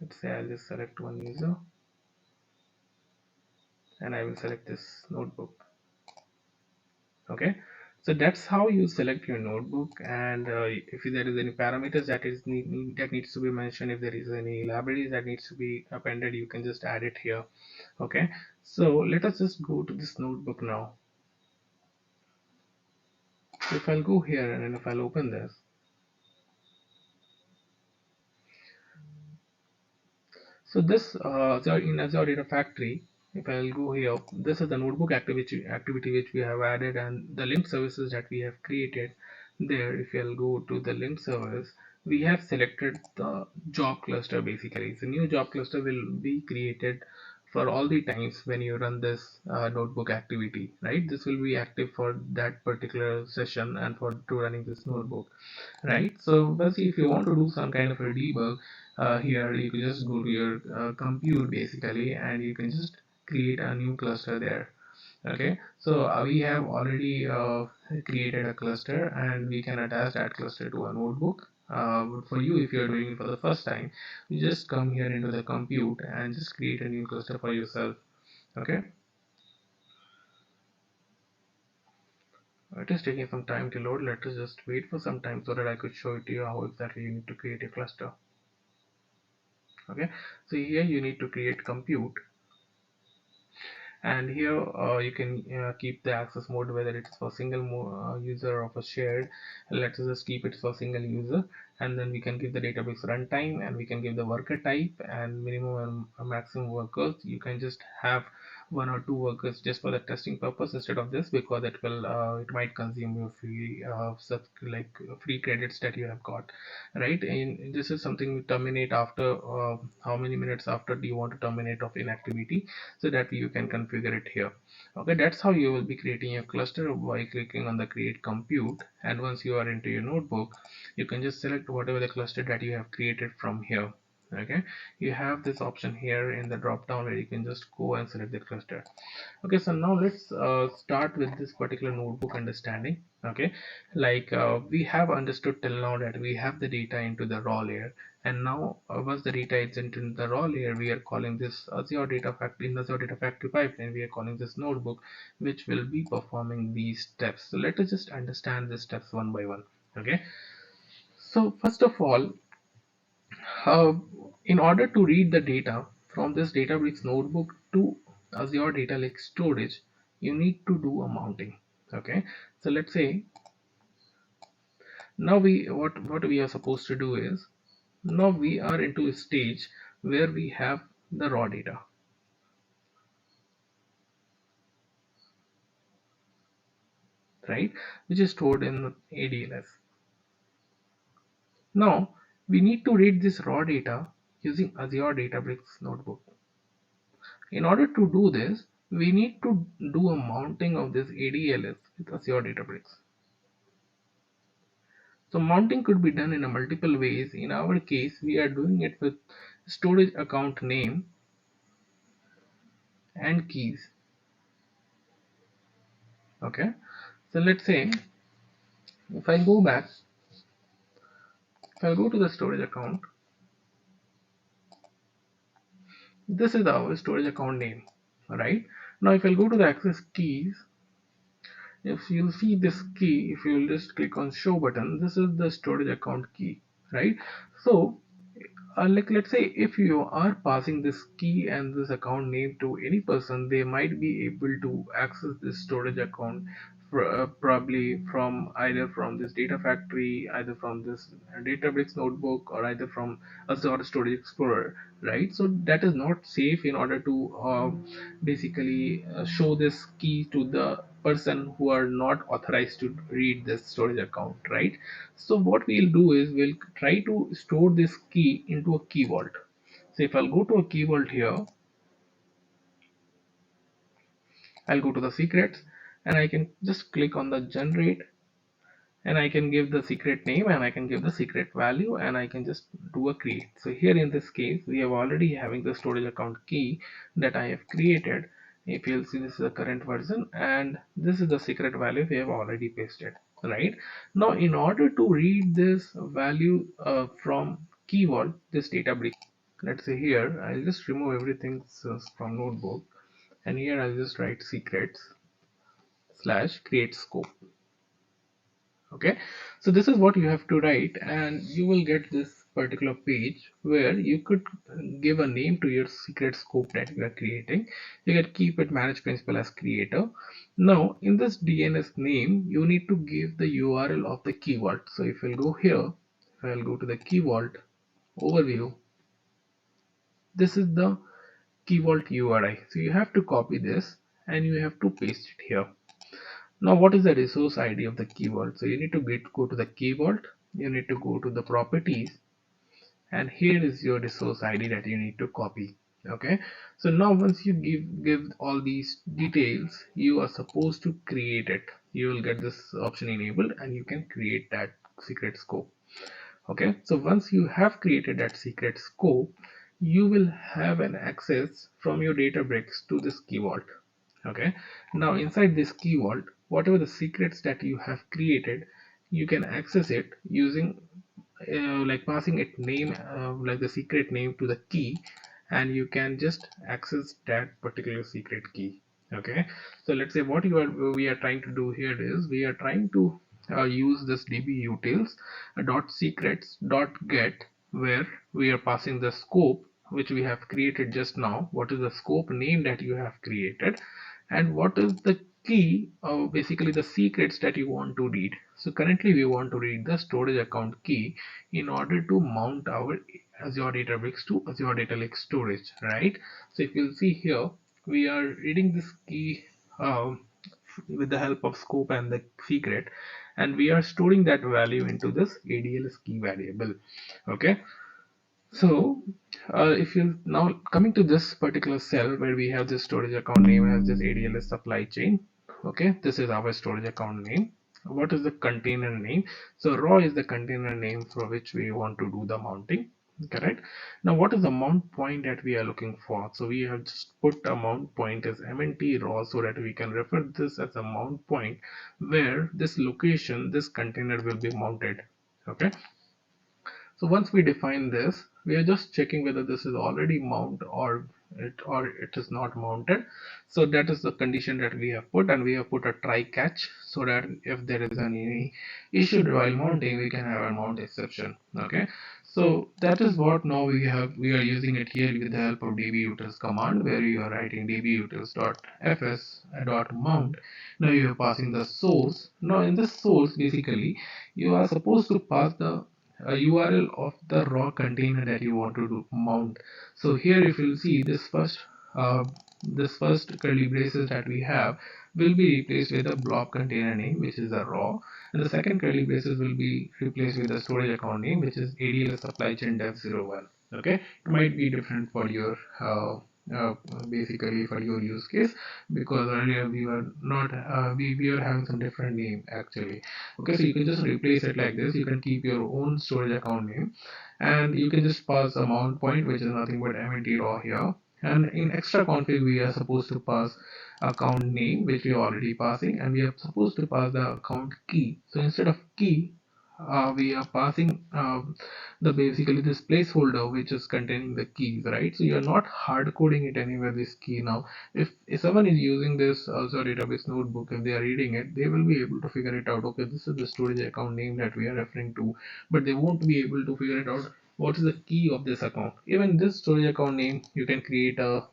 Let's say I'll just select one user and I will select this notebook. Okay, so that's how you select your notebook. And if there is any parameters that that needs to be mentioned, if there is any libraries that needs to be appended, you can just add it here. Okay, so let us just go to this notebook now. So if I'll go here and if I'll open this, so this in Azure Data Factory, if I'll go here, this is the notebook activity which we have added, and the link services that we have created there. If I'll go to the link service, we have selected the job cluster basically. So new job cluster will be created for all the times when you run this notebook activity, right? This will be active for that particular session and for to running this notebook, right? So basically, if you want to do some kind of a debug, here you can just go to your compute basically, and you can just create a new cluster there. Okay, so we have already created a cluster and we can attach that cluster to a notebook. But for you, if you're doing it for the first time, you just come here into the compute and just create a new cluster for yourself. Okay, it is taking some time to load. Let us just wait for some time so that I could show it to you how exactly you need to create a cluster. Okay, so here you need to create compute, and here you can keep the access mode whether it's for single user or for shared. Let's just keep it for single user, and then we can give the Databricks runtime, and we can give the worker type and minimum and maximum workers. You can just have one or two workers just for the testing purpose instead of this, because it might consume your free free credits that you have got, right? And this is something we terminate after how many minutes after do you want to terminate of inactivity, so that you can configure it here. Okay, that's how you will be creating your cluster by clicking on the create compute. And once you are into your notebook, you can just select whatever the cluster that you have created from here. Okay, you have this option here in the drop down where you can just go and select the cluster. Okay, so now let's start with this particular notebook understanding. Okay, we have understood till now that we have the data into the raw layer, and now once the data is into the raw layer, we are calling this Azure Data Factory. In Azure Data Factory pipeline, we are calling this notebook, which will be performing these steps. So let us just understand these steps one by one. Okay, so first of all, uh, in order to read the data from this Databricks notebook to Azure Data Lake storage, you need to do a mounting. Okay, so let's say now what we are supposed to do is, now we are into a stage where we have the raw data, right, which is stored in ADLS. Now we need to read this raw data using Azure Databricks notebook. In order to do this, we need to do a mounting of this ADLS with Azure Databricks. So mounting could be done in a multiple ways. In our case, we are doing it with storage account name and keys. Okay, so let's say if I go back, if I go to the storage account, this is our storage account name. Right now, if I go to the access keys, if you'll see this key, if you'll just click on show button, this is the storage account key, right? So let's say if you are passing this key and this account name to any person, they might be able to access this storage account probably from either from this data factory, either from this Databricks notebook, or either from Azure Storage Explorer, right? So that is not safe in order to basically show this key to the person who are not authorized to read this storage account, right? So what we'll do is we'll try to store this key into a key vault. So if I'll go to a key vault here, I'll go to the secrets, and I can just click on the generate, and I can give the secret name, and I can give the secret value, and I can just do a create. So here in this case, we have already having the storage account key that I have created. If you'll see, this is the current version, and this is the secret value we have already pasted. Right now, in order to read this value from key vault, this Databricks, let's say here, I'll just remove everything from notebook, and here I'll just write secrets slash create scope. Okay, so this is what you have to write, and you will get this particular page where you could give a name to your secret scope that you are creating. You can keep it manage principal as creator. Now in this DNS name, you need to give the URL of the key vault. So if I'll go here, if I'll go to the key vault overview, this is the key vault URI. So you have to copy this and you have to paste it here. Now what is the resource ID of the key vault? So you need to go to the key vault, you need to go to the properties, and here is your resource ID that you need to copy. Okay, so now once you give all these details, you are supposed to create it. You will get this option enabled and you can create that secret scope. Okay, so once you have created that secret scope, you will have an access from your Databricks to this key vault. Okay, now inside this key vault, whatever the secrets that you have created, you can access it using like passing it name, like the secret name to the key, and you can just access that particular secret key. Okay, so let's say what we are trying to do here is we are trying to use this db-utils dot secrets dot get, where we are passing the scope which we have created just now. What is the scope name that you have created, and what is the key, basically the secrets that you want to read. So currently we want to read the storage account key in order to mount our Azure Databricks to Azure Data Lake storage, right? So if you'll see here, we are reading this key with the help of scope and the secret, and we are storing that value into this ADLS key variable. Okay, so if you now coming to this particular cell where we have this storage account name as this ADLS supply chain. Okay, this is our storage account name. What is the container name? So raw is the container name for which we want to do the mounting. Correct. Now what is the mount point that we are looking for? So we have just put a mount point as mnt raw so that we can refer this as a mount point where this location, this container will be mounted. Okay. So once we define this, we are just checking whether this is already mounted or it is not mounted. So that is the condition that we have put, and we have put a try catch so that if there is any issue while mounting, we can have a mount exception. Okay. So that is what now we are using it here with the help of dbutils command, where you are writing dbutils.fs.mount. Now you are passing the source. Now in this source, basically you are supposed to pass the URL of the raw container that you want to mount. So here if you'll see uh, this first curly braces that we have will be replaced with a blob container name, which is a raw, and the second curly braces will be replaced with a storage account name, which is ADLS supply chain dev01. Okay, it might be different for your uh, basically for your use case, because earlier we were not we were having some different name actually. Okay, so you can just replace it like this. You can keep your own storage account name, and you can just pass a mount point, which is nothing but mnt raw here. And in extra config we are supposed to pass account name, which we are already passing, and we are supposed to pass the account key. So instead of key, we are passing the basically this placeholder which is containing the keys, right? So you're not hard coding it anywhere, this key. Now if someone is using this also database notebook, if they are reading it, they will be able to figure it out. Okay, this is the storage account name that we are referring to, but they won't be able to figure it out what is the key of this account. Even this storage account name, you can create a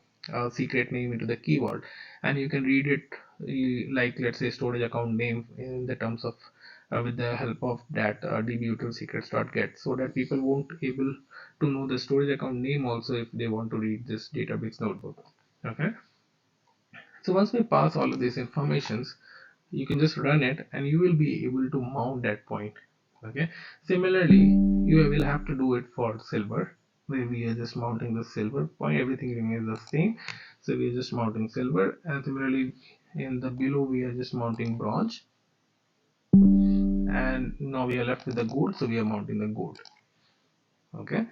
secret name into the keyword, and you can read it like, let's say, storage account name in the terms of with the help of that dbutils_secrets.get, so that people won't able to know the storage account name also if they want to read this Databricks notebook. Okay, so once we pass all of these informations, you can just run it and you will be able to mount that point. Okay, similarly you will have to do it for silver, where we are just mounting the silver point. Everything remains the same, so we are just mounting silver, and similarly in the below we are just mounting bronze, and now we are left with the gold, so we are mounting the gold. Okay,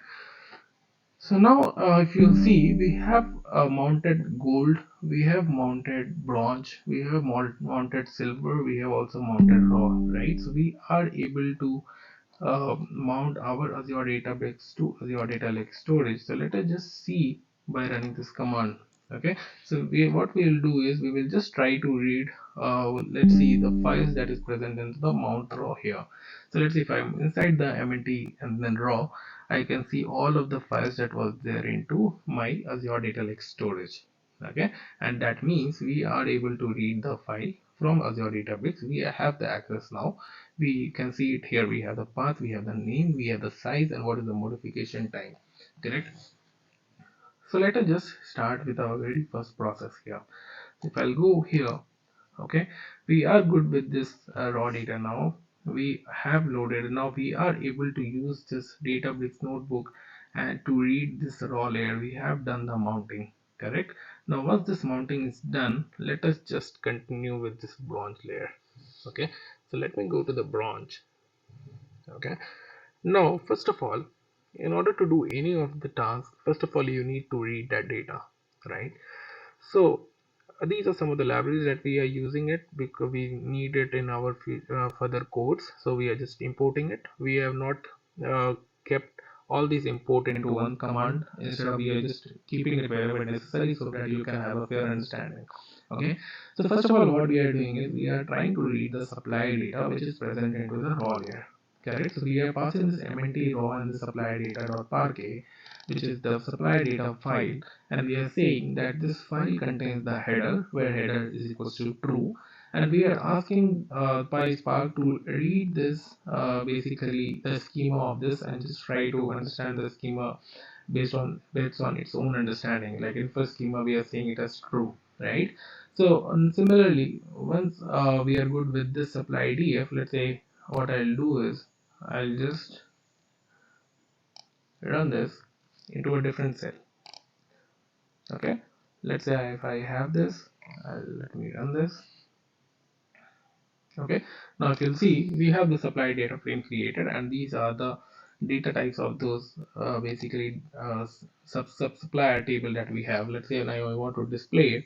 so now if you see, we have mounted gold, we have mounted bronze, we have mounted silver, we have also mounted raw, right? So we are able to mount our Azure Databricks to Azure Data Lake storage. So let us just see by running this command. Okay, so what we will do is we will just try to read let's see the files that is present in the mount raw here. So let's see, if I'm inside the mnt and then raw, I can see all of the files that was there into my Azure Data Lake storage. Okay, and that means we are able to read the file from Azure Databricks. We have the access now. We can see it here. We have the path, we have the name, we have the size, and what is the modification time. Correct. So let us just start with our very first process here. If I'll go here, okay, we are good with this raw data now. We have loaded. Now we are able to use this Databricks notebook and to read this raw layer. We have done the mounting. Correct. Now once this mounting is done, let us just continue with this bronze layer. Okay, so let me go to the bronze. Okay, now first of all, in order to do any of the tasks, first of all you need to read that data, right? So these are some of the libraries that we are using it because we need it in our further codes, so we are just importing it. We have not kept all these import into one command. Instead of, we are just keeping it wherever necessary so that you can have a fair understanding. Okay, so first of all what we are doing is we are trying to read the supply data which is present into the raw layer. Correct. So we are passing this mnt raw and the supply data dot parquet, which is the supply data file, and we are saying that this file contains the header, where header is equals to true, and we are asking PySpark to read this basically the schema of this and just try to understand the schema based on its own understanding. Like in first schema we are saying it as true, right? So similarly, once we are good with this supply df, let's say what I'll do is I'll just run this into a different cell. Okay, let's say if I have this, let me run this. Okay, now if you'll see, we have the supply data frame created, and these are the data types of those basically sub supplier table that we have. Let's say now I want to display it.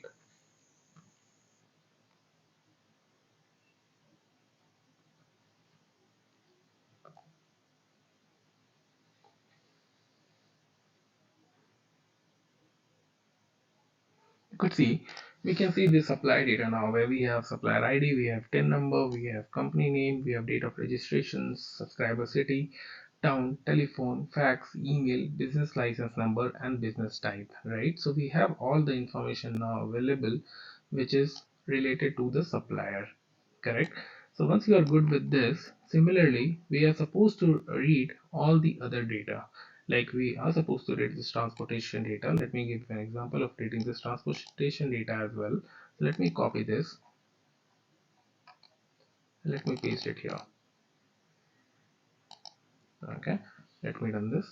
You could see, we can see the supply data now, where we have supplier ID, we have TIN number, we have company name, we have date of registration, subscriber city, town, telephone, fax, email, business license number, and business type, right? So we have all the information now available which is related to the supplier, correct? So once you are good with this, similarly we are supposed to read all the other data. Like we are supposed to read this transportation data. Let me give an example of reading this transportation data as well. So let me copy this, let me paste it here. Okay, let me run this.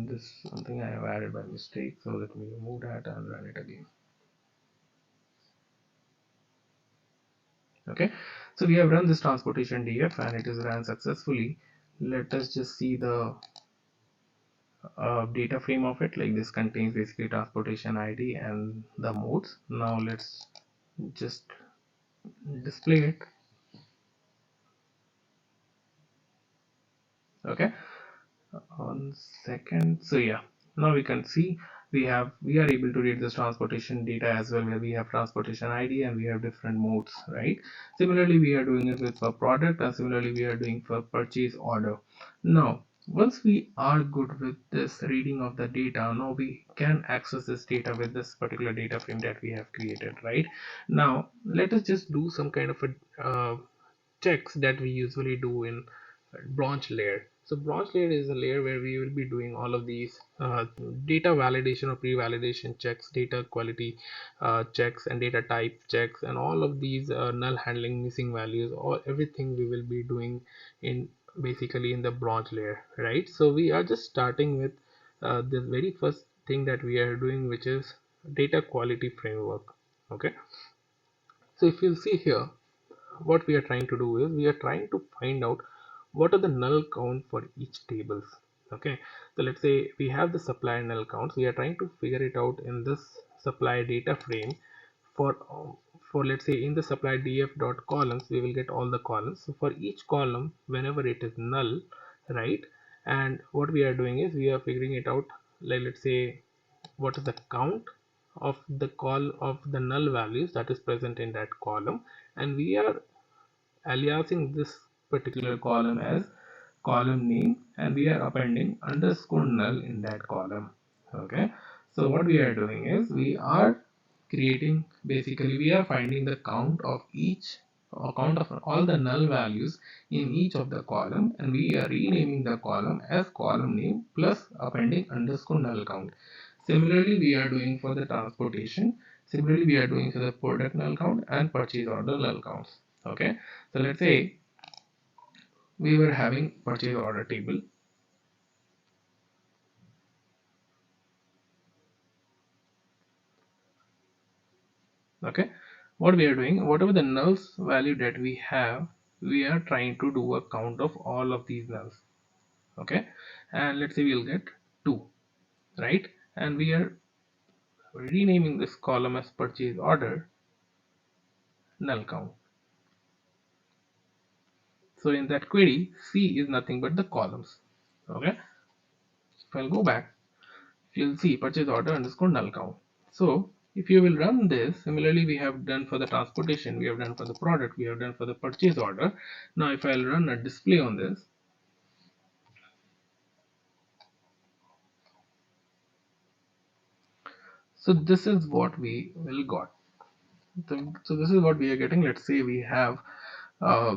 This is something I have added by mistake, so let me remove that and run it again. Okay, so we have run this transportation df and it is ran successfully. Let us just see the data frame of it. Like this contains basically transportation ID and the modes. Now let's just display it. Okay, one second. So yeah, now we can see we are able to read this transportation data as well, where we have transportation ID and we have different modes, right? Similarly we are doing it with for product, and similarly we are doing for purchase order. Now once we are good with this reading of the data, now we can access this data with this particular data frame that we have created, right? Now let us just do some kind of a checks that we usually do in branch layer. So branch layer is a layer where we will be doing all of these data validation or pre-validation checks, data quality checks, and data type checks, and all of these null handling, missing values, or everything we will be doing in basically in the branch layer, right? So we are just starting with the very first thing that we are doing, which is data quality framework. Okay, so if you'll see here, what we are trying to do is we are trying to find out what are the null count for each tables. Okay, so let's say we have the supply null counts. We are trying to figure it out in this supply data frame for let's say in the supply df dot columns we will get all the columns. So for each column, whenever it is null, right, and what we are doing is we are figuring it out, like let's say what is the count of the call of the null values that is present in that column, and we are aliasing this particular column as column name, and we are appending underscore null in that column. Okay, so what we are doing is we are creating, basically we are finding the count of each, or count of all the null values in each of the column, and we are renaming the column as column name plus appending underscore null count. Similarly we are doing for the transportation. Similarly we are doing for the product null count and purchase order null counts. Okay, so let's say we were having purchase order table. Okay, what we are doing, whatever the nulls value that we have, we are trying to do a count of all of these nulls. Okay, and let's say we'll get 2, right, and we are renaming this column as purchase order null count. So in that query, C is nothing but the columns. Okay, if I'll go back, you'll see purchase order underscore null count. So If you will run this, similarly we have done for the transportation, we have done for the product, we have done for the purchase order. Now if I'll run a display on this, so this is what we will got. So this is what we are getting. Let's say we have uh,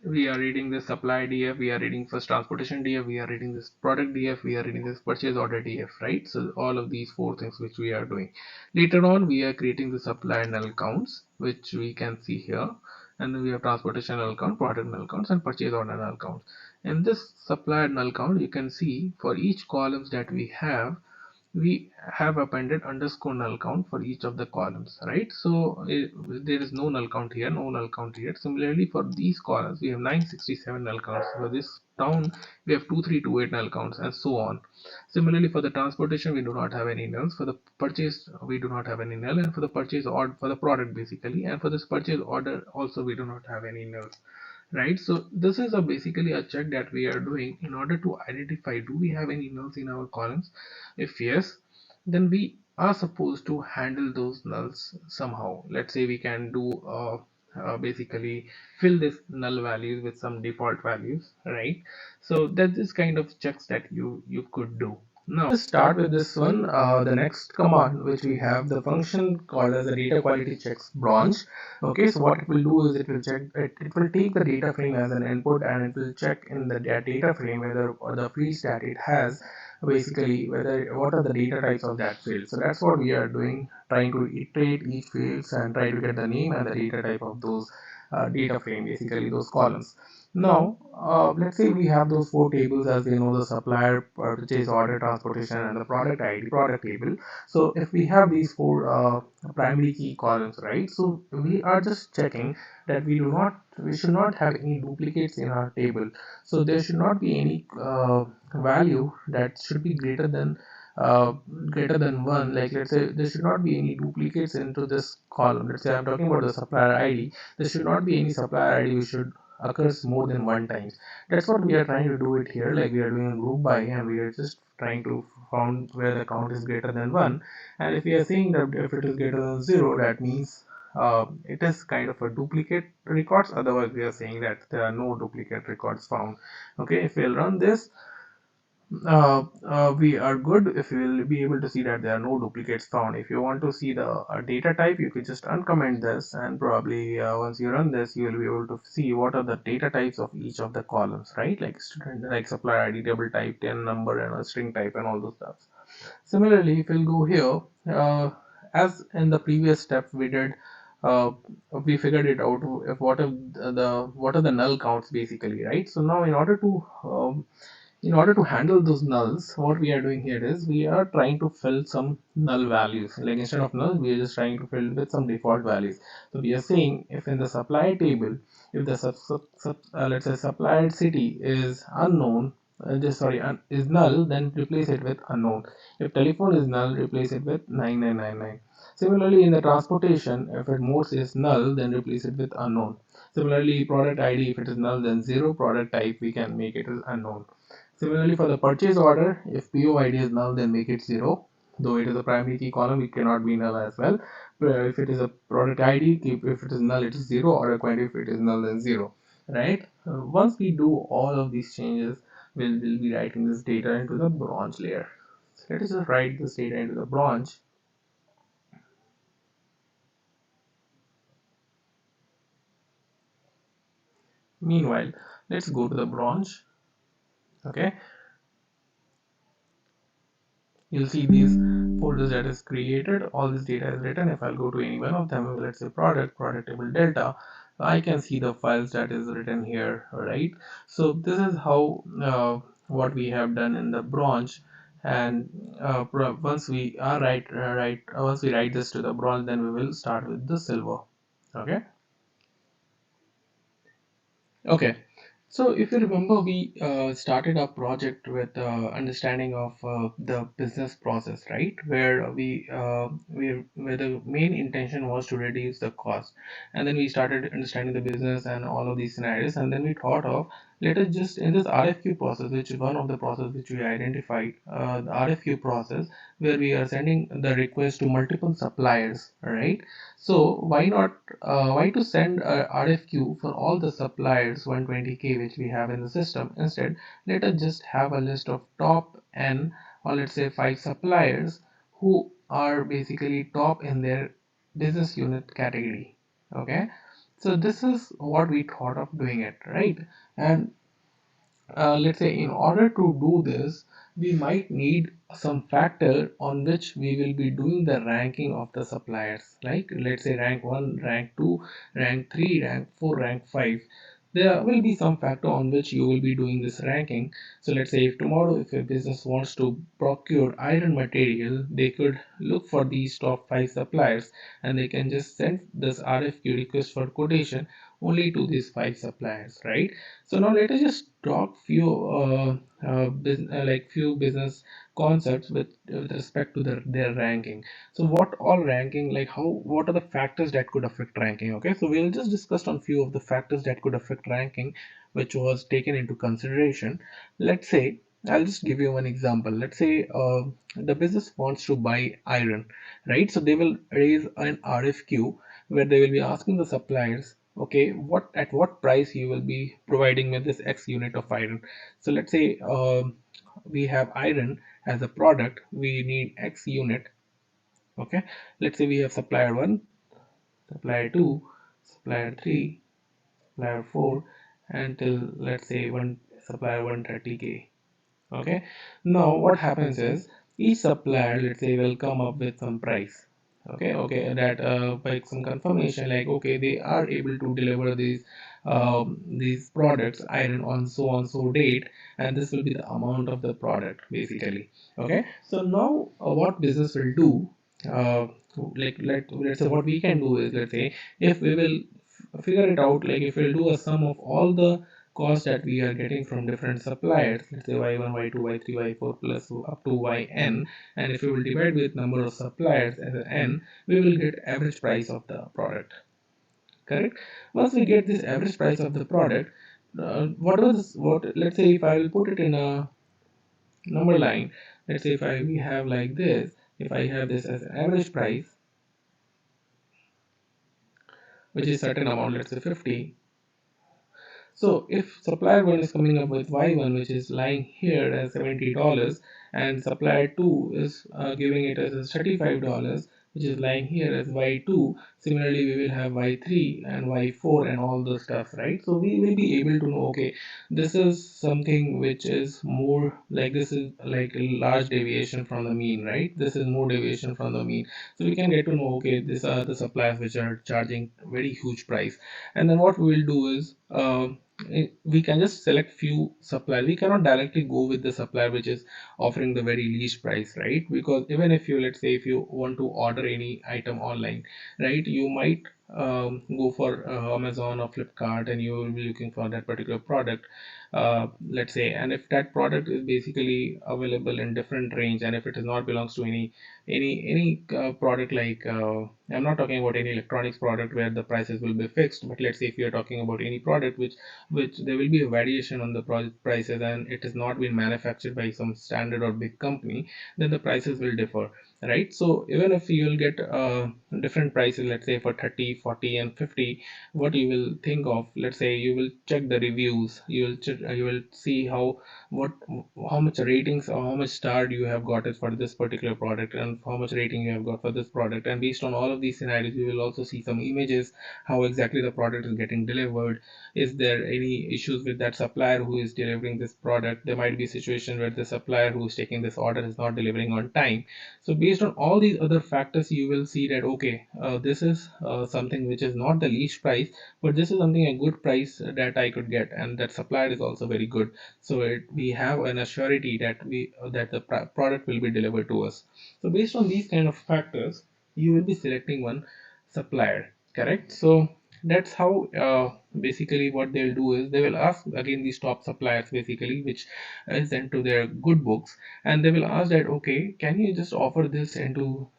we are reading this supply DF, we are reading first transportation DF, we are reading this product DF, we are reading this purchase order DF, right? So all of these four things which we are doing. Later on, we are creating the supply null counts, which we can see here. And then we have transportation null count, product null counts, and purchase order null counts. In this supply null count, you can see for each columns that we have appended underscore null count for each of the columns, right? So there is no null count here, no null count here. Similarly, for these columns, we have 967 null counts. For this town, we have 2328 null counts, and so on. Similarly, for the transportation, we do not have any nulls. For the purchase, we do not have any null, and for the purchase order, for the product basically, and for this purchase order also, we do not have any nulls, right? So this is a basically a check that we are doing in order to identify, do we have any nulls in our columns? If yes, then we are supposed to handle those nulls somehow. Let's say we can do basically fill this null values with some default values, right? So that's this kind of checks that you could do. Now let's start with this one, the next command which we have, the function called as the data quality checks branch. Okay, so what it will do is it will check it will take the data frame as an input, and it will check in the data frame whether or the fields that it has, basically whether what are the data types of that field. So that's what we are doing, trying to iterate each fields and try to get the name and the data type of those data frame, basically those columns. Now let's say we have those four tables, as we know, the supplier, purchase order, transportation, and the product ID, product table. So if we have these four primary key columns, right, so we are just checking that we should not have any duplicates in our table. So there should not be any value that should be uh, greater than one. Like, let's say there should not be any duplicates into this column. Let's say I'm talking about the supplier ID. There should not be any supplier ID which should occurs more than one time. That's what we are trying to do it here. Like, we are doing a group by, and we are just trying to find where the count is greater than one. And if we are saying that if it is greater than zero, that means it is kind of a duplicate records. Otherwise, we are saying that there are no duplicate records found. Okay, if we'll run this, we are good if we will be able to see that there are no duplicates found. If you want to see the data type, you could just uncomment this, and probably once you run this, you will be able to see what are the data types of each of the columns, right? Like student, like supplier ID, table type, 10 number, and a string type, and all those stuff. Similarly, if we'll go here, as in the previous step we did, uh, we figured it out if what are the null counts basically, right? So now in order to handle those nulls, what we are doing here is we are trying to fill some null values. Like, instead of null, we are just trying to fill with some default values. So we are saying if in the supply table, if the let's say supplied city is unknown, is null, then replace it with unknown. If telephone is null, replace it with 9999. Similarly, in the transportation, if it mode is null, then replace it with unknown. Similarly, product ID, if it is null, then zero. Product type, we can make it as unknown. Similarly, for the purchase order, if PO ID is null, then make it 0. Though it is a primary key column, it cannot be null as well. But if it is a product ID, if it is null, it is 0. Order quantity, if it is null, then 0. Right? Once we do all of these changes, we'll be writing this data into the branch layer. So let us just write this data into the branch. Meanwhile, let's go to the branch. Okay, you'll see these folders that is created, all this data is written. If I'll go to any one of them, let's say product table delta, I can see the files that is written here, right? So this is how what we have done in the branch. And once we are once we write this to the bronze, then we will start with the silver. Okay. Okay, so if you remember, we started our project with understanding of the business process, right? Where the main intention was to reduce the cost, and then we started understanding the business and all of these scenarios, and then we thought of let us just in this RFQ process, which is one of the process which we identified, the RFQ process where we are sending the request to multiple suppliers, right? So why to send a RFQ for all the suppliers 120K which we have in the system? Instead, let us just have a list of top N, or let's say 5 suppliers who are basically top in their business unit category. Okay, so this is what we thought of doing it, right? And let's say in order to do this, we might need some factor on which we will be doing the ranking of the suppliers, like let's say rank 1, rank 2, rank 3, rank 4, rank 5. There will be some factor on which you will be doing this ranking. So let's say if tomorrow if a business wants to procure iron material, they could look for these top 5 suppliers and they can just send this RFQ request for quotation only to these 5 suppliers, right? So now let us just talk few few business concepts with respect to their ranking. So what all ranking, like how, what are the factors that could affect ranking? Okay, so we'll just discuss on few of the factors that could affect ranking, which was taken into consideration. Let's say I'll just give you one example. Let's say the business wants to buy iron, right? So they will raise an RFQ where they will be asking the suppliers, okay, what at what price you will be providing me this X unit of iron. So let's say we have iron as a product, we need X unit. Okay, let's say we have supplier 1, supplier 2, supplier 3, supplier 4, until let's say one supplier 130K. Okay, now what happens is each supplier, let's say, will come up with some price. Okay, that by some confirmation, like okay, they are able to deliver these products iron on so date, and this will be the amount of the product basically. Okay, so now what business will do, uh, let's say what we can do is, let's say if we will figure it out, like if we'll do a sum of all the cost that we are getting from different suppliers, let's say y1, y2, y3, y4 plus up to yn, and if we will divide with number of suppliers as an n, we will get average price of the product. Correct? Once we get this average price of the product, whatever this, what, let's say if I will put it in a number line, let's say if we have like this, if I have this as average price, which is certain amount, let's say 50. So if supplier 1 is coming up with Y1, which is lying here as $70, and supplier 2 is giving it as $35, which is lying here as Y2, similarly we will have Y3 and Y4 and all the stuff, right? So we will be able to know, okay, this is something which is more like, this is like a large deviation from the mean, right? This is more deviation from the mean. So we can get to know, okay, these are the suppliers which are charging very huge price. And then what we will do is, we can just select few suppliers. We cannot directly go with the supplier which is offering the very least price, right? Because even if you, let's say if you want to order any item online, right, you might go for Amazon or Flipkart, and you will be looking for that particular product, let's say, and if that product is basically available in different range, and if it is not belongs to any product, like I'm not talking about any electronics product where the prices will be fixed, but let's say if you're talking about any product which there will be a variation on the prices, and it has not been manufactured by some standard or big company, then the prices will differ, right? So even if you will get different prices, let's say for 30, 40 and 50, what you will think of, let's say you will check the reviews, you will see what how much ratings or how much star you have got it for this particular product, and how much rating you have got for this product, and based on all of these scenarios you will also see some images, how exactly the product is getting delivered. Is there any issues with that supplier who is delivering this product? There might be a situation where the supplier who is taking this order is not delivering on time. So based on all these other factors, you will see that okay, this is something which is not the least price, but this is something a good price that I could get, and that supplier is also very good. So we have an assurity that that the product will be delivered to us. So based on these kind of factors, you will be selecting one supplier. Correct? So that's how basically what they'll do is they will ask again these top suppliers, basically, which is into their good books, and they will ask that, okay, can you just offer this into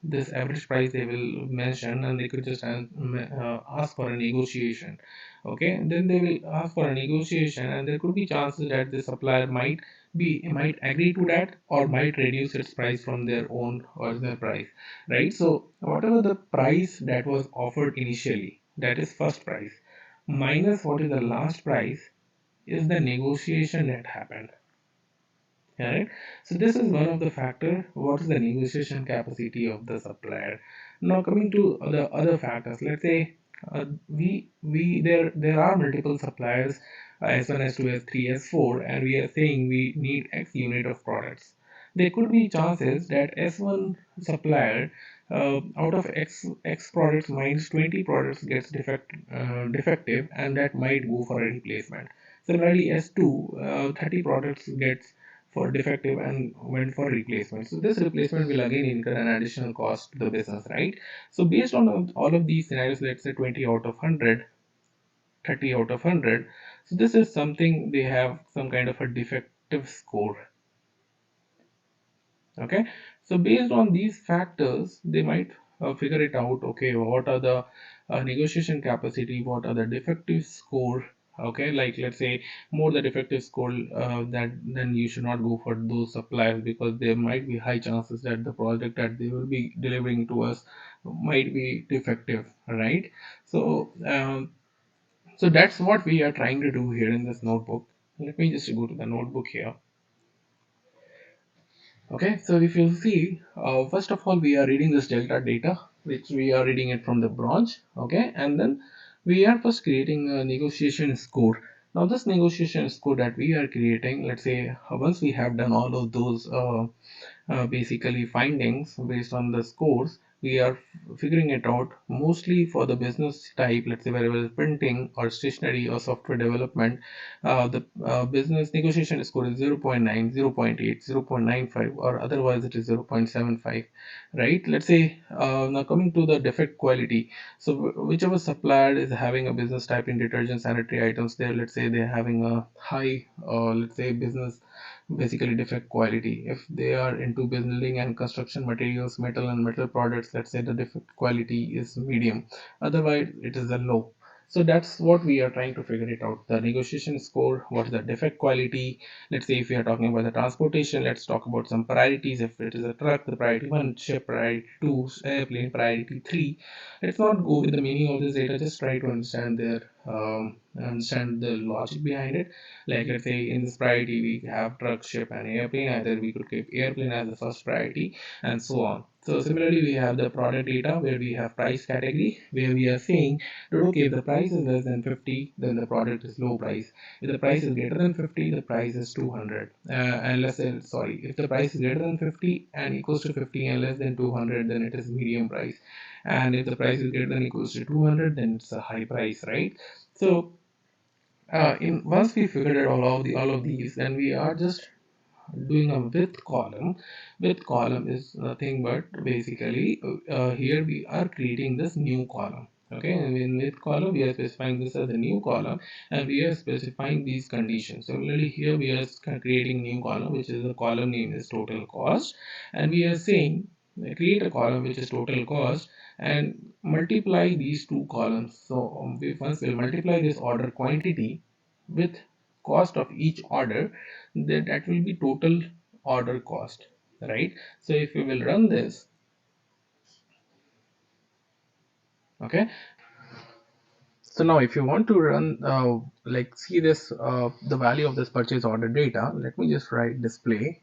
this average price they will mention, and they could just ask for a negotiation. Okay, and then they will ask for a negotiation, and there could be chances that the supplier might agree to that, or might reduce its price from their own original price, right? So whatever the price that was offered initially, that is first price, minus what is the last price, is the negotiation that happened. Correct. So this is one of the factor. What is the negotiation capacity of the supplier? Now coming to the other factors, let's say we there are multiple suppliers, S1, S2, S3, S4, and we are saying we need X unit of products. There could be chances that S1 supplier, out of X products minus 20 products gets defective, and that might go for a replacement. Similarly, S2, 30 products gets for defective and went for replacement. So this replacement will again incur an additional cost to the business, right? So based on all of these scenarios, let's say 20 out of 100, 30 out of 100. So this is something they have some kind of a defective score. Okay, so based on these factors they might figure it out. Okay, what are the negotiation capacity, what are the defective score. Okay, like let's say more the defective score, that then you should not go for those suppliers, because there might be high chances that the project that they will be delivering to us might be defective, right? So so that's what we are trying to do here in this notebook. Let me just go to the notebook here. Okay, so if you see, first of all, we are reading this delta data, which we are reading it from the branch. Okay, and then we are first creating a negotiation score. Now, this negotiation score that we are creating, let's say, once we have done all of those basically findings based on the scores, we are figuring it out mostly for the business type, let's say whether it's printing or stationery or software development. The business negotiation score is 0.9, 0.8, 0.95, or otherwise it is 0.75, right? Let's say now coming to the defect quality. So whichever supplier is having a business type in detergent sanitary items, there, let's say they're having a high, let's say business basically defect quality. If they are into building and construction materials, metal and metal products, let's say the defect quality is medium, otherwise it is a low. So that's what we are trying to figure it out, the negotiation score, what is the defect quality. Let's say if we are talking about the transportation, let's talk about some priorities. If it is a truck, the priority 1, ship priority 2, airplane priority 3. Let's not go with the meaning of this data, just try to understand their understand the logic behind it. Like let's say in this priority we have truck, ship and airplane, either we could keep airplane as the first priority, and so on. So similarly we have the product data where we have price category, where we are saying that okay, if the price is less than 50, then the product is low price. If the price is greater than 50, the price is 200, and less than, sorry, if the price is greater than 50 and equals to 50 and less than 200, then it is medium price. And if the price is greater than equals to 200, then it's a high price, right? So in once we figured out all of these, then we are just doing a with column. With column is nothing but basically here we are creating this new column. Okay, and in with column we are specifying this as a new column, and we are specifying these conditions. Similarly here we are creating new column, which is the column name is total cost, and we are saying create a column which is total cost and multiply these two columns. So we first will multiply this order quantity with cost of each order, that will be total order cost, right? So if we will run this, okay, so now if you want to run like see this the value of this purchase order data, let me just write display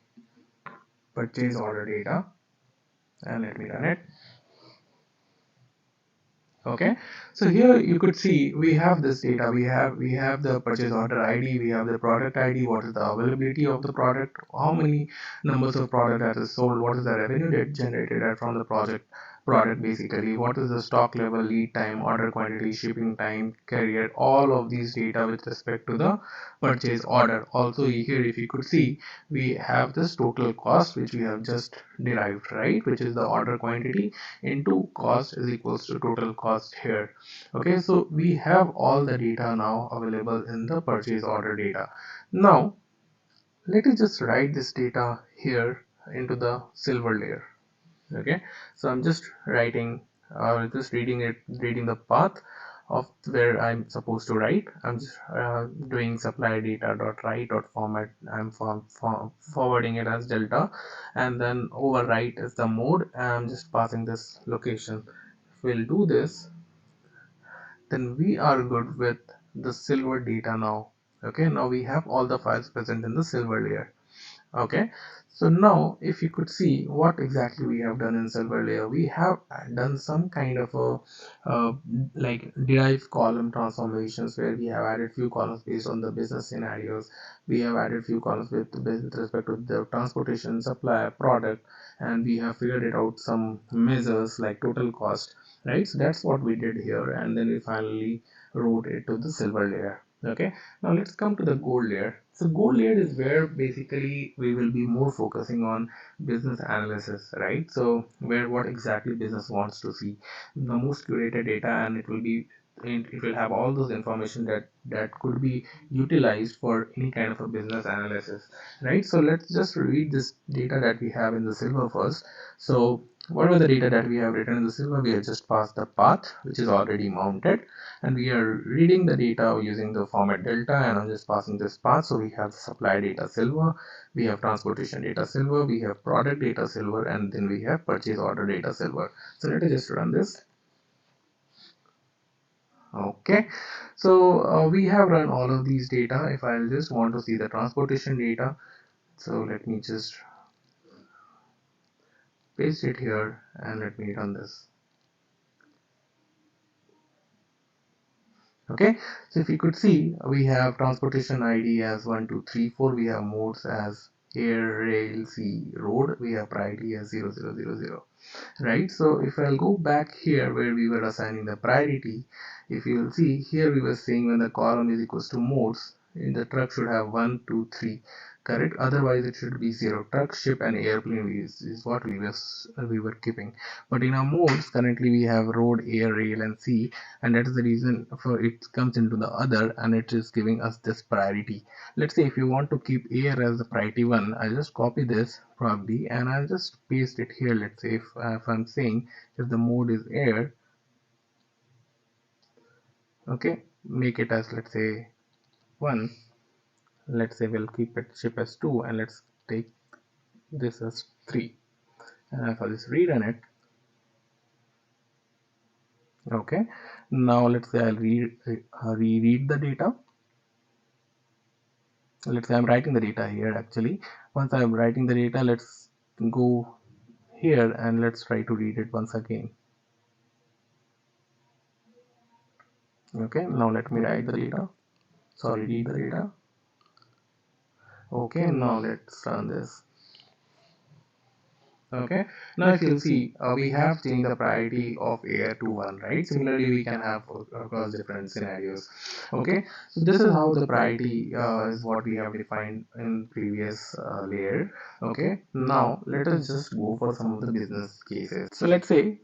purchase order data and let me run it. Okay, so here you could see we have this data. We have the purchase order ID, we have the product ID, what is the availability of the product, how many numbers of product that is sold, what is the revenue that generated from the project, product, basically what is the stock level, lead time, order quantity, shipping time, carrier, all of these data with respect to the purchase order. Also here if you could see, we have this total cost which we have just derived, right, which is the order quantity into cost is equals to total cost here. Okay, so we have all the data now available in the purchase order data. Now let us just write this data here into the silver layer. Okay, so I'm just writing just reading the path of where I'm supposed to write. I'm just doing supply data dot write dot format. I'm forwarding it as delta, and then overwrite is the mode. I'm just passing this location. If we'll do this, then we are good with the silver data now. Okay, now we have all the files present in the silver layer. Okay, so now if you could see what exactly we have done in silver layer, we have done some kind of a like derived column transformations where we have added few columns based on the business scenarios. We have added few columns with respect to the transportation, supply, product, and we have figured it out some measures like total cost, right? So that's what we did here, and then we finally wrote it to the silver layer. Okay, now let's come to the gold layer. So gold layer is where basically we will be more focusing on business analysis, right? So where what exactly business wants to see, the most curated data, and it will have all those information that could be utilized for any kind of a business analysis, right? So let's just read this data that we have in the silver first. So whatever the data that we have written in the silver, we have just passed the path which is already mounted, and we are reading the data using the format delta, and I'm just passing this path. So we have supply data silver, we have transportation data silver, we have product data silver, and then we have purchase order data silver. So let us just run this. Okay, so we have run all of these data. If I just want to see the transportation data, so let me just paste it here and let me run this. Okay, so if you could see, we have transportation ID as 1 2 3 4, we have modes as air, rail, sea, road, we have priority as 0 0 0 0, right? So if I'll go back here where we were assigning the priority, if you will see here, we were saying when the column is equals to modes, in the truck should have 1 2 3, correct? Otherwise it should be 0. Truck, ship, and airplane is what we were keeping. But in our modes currently we have road, air, rail, and sea, and that is the reason for it comes into the other, and it is giving us this priority. Let's say if you want to keep air as the priority one, I'll just copy this probably and I'll just paste it here. Let's say if I'm saying if the mode is air, okay, make it as, let's say, 1. Let's say we'll keep it ship as 2, and let's take this as 3, and if I just rerun it, okay, now let's say I'll reread the data. Let's say I'm writing the data here. Actually, once I'm writing the data, let's go here and let's try to read it once again. Okay, now let me write the data, sorry, read the data. Okay, now let's run this. Okay, now if you'll see, we have changed the priority of air to 1, right? Similarly we can have across different scenarios. Okay, so this is how the priority is what we have defined in previous layer. Okay, now let us just go for some of the business cases. So let's say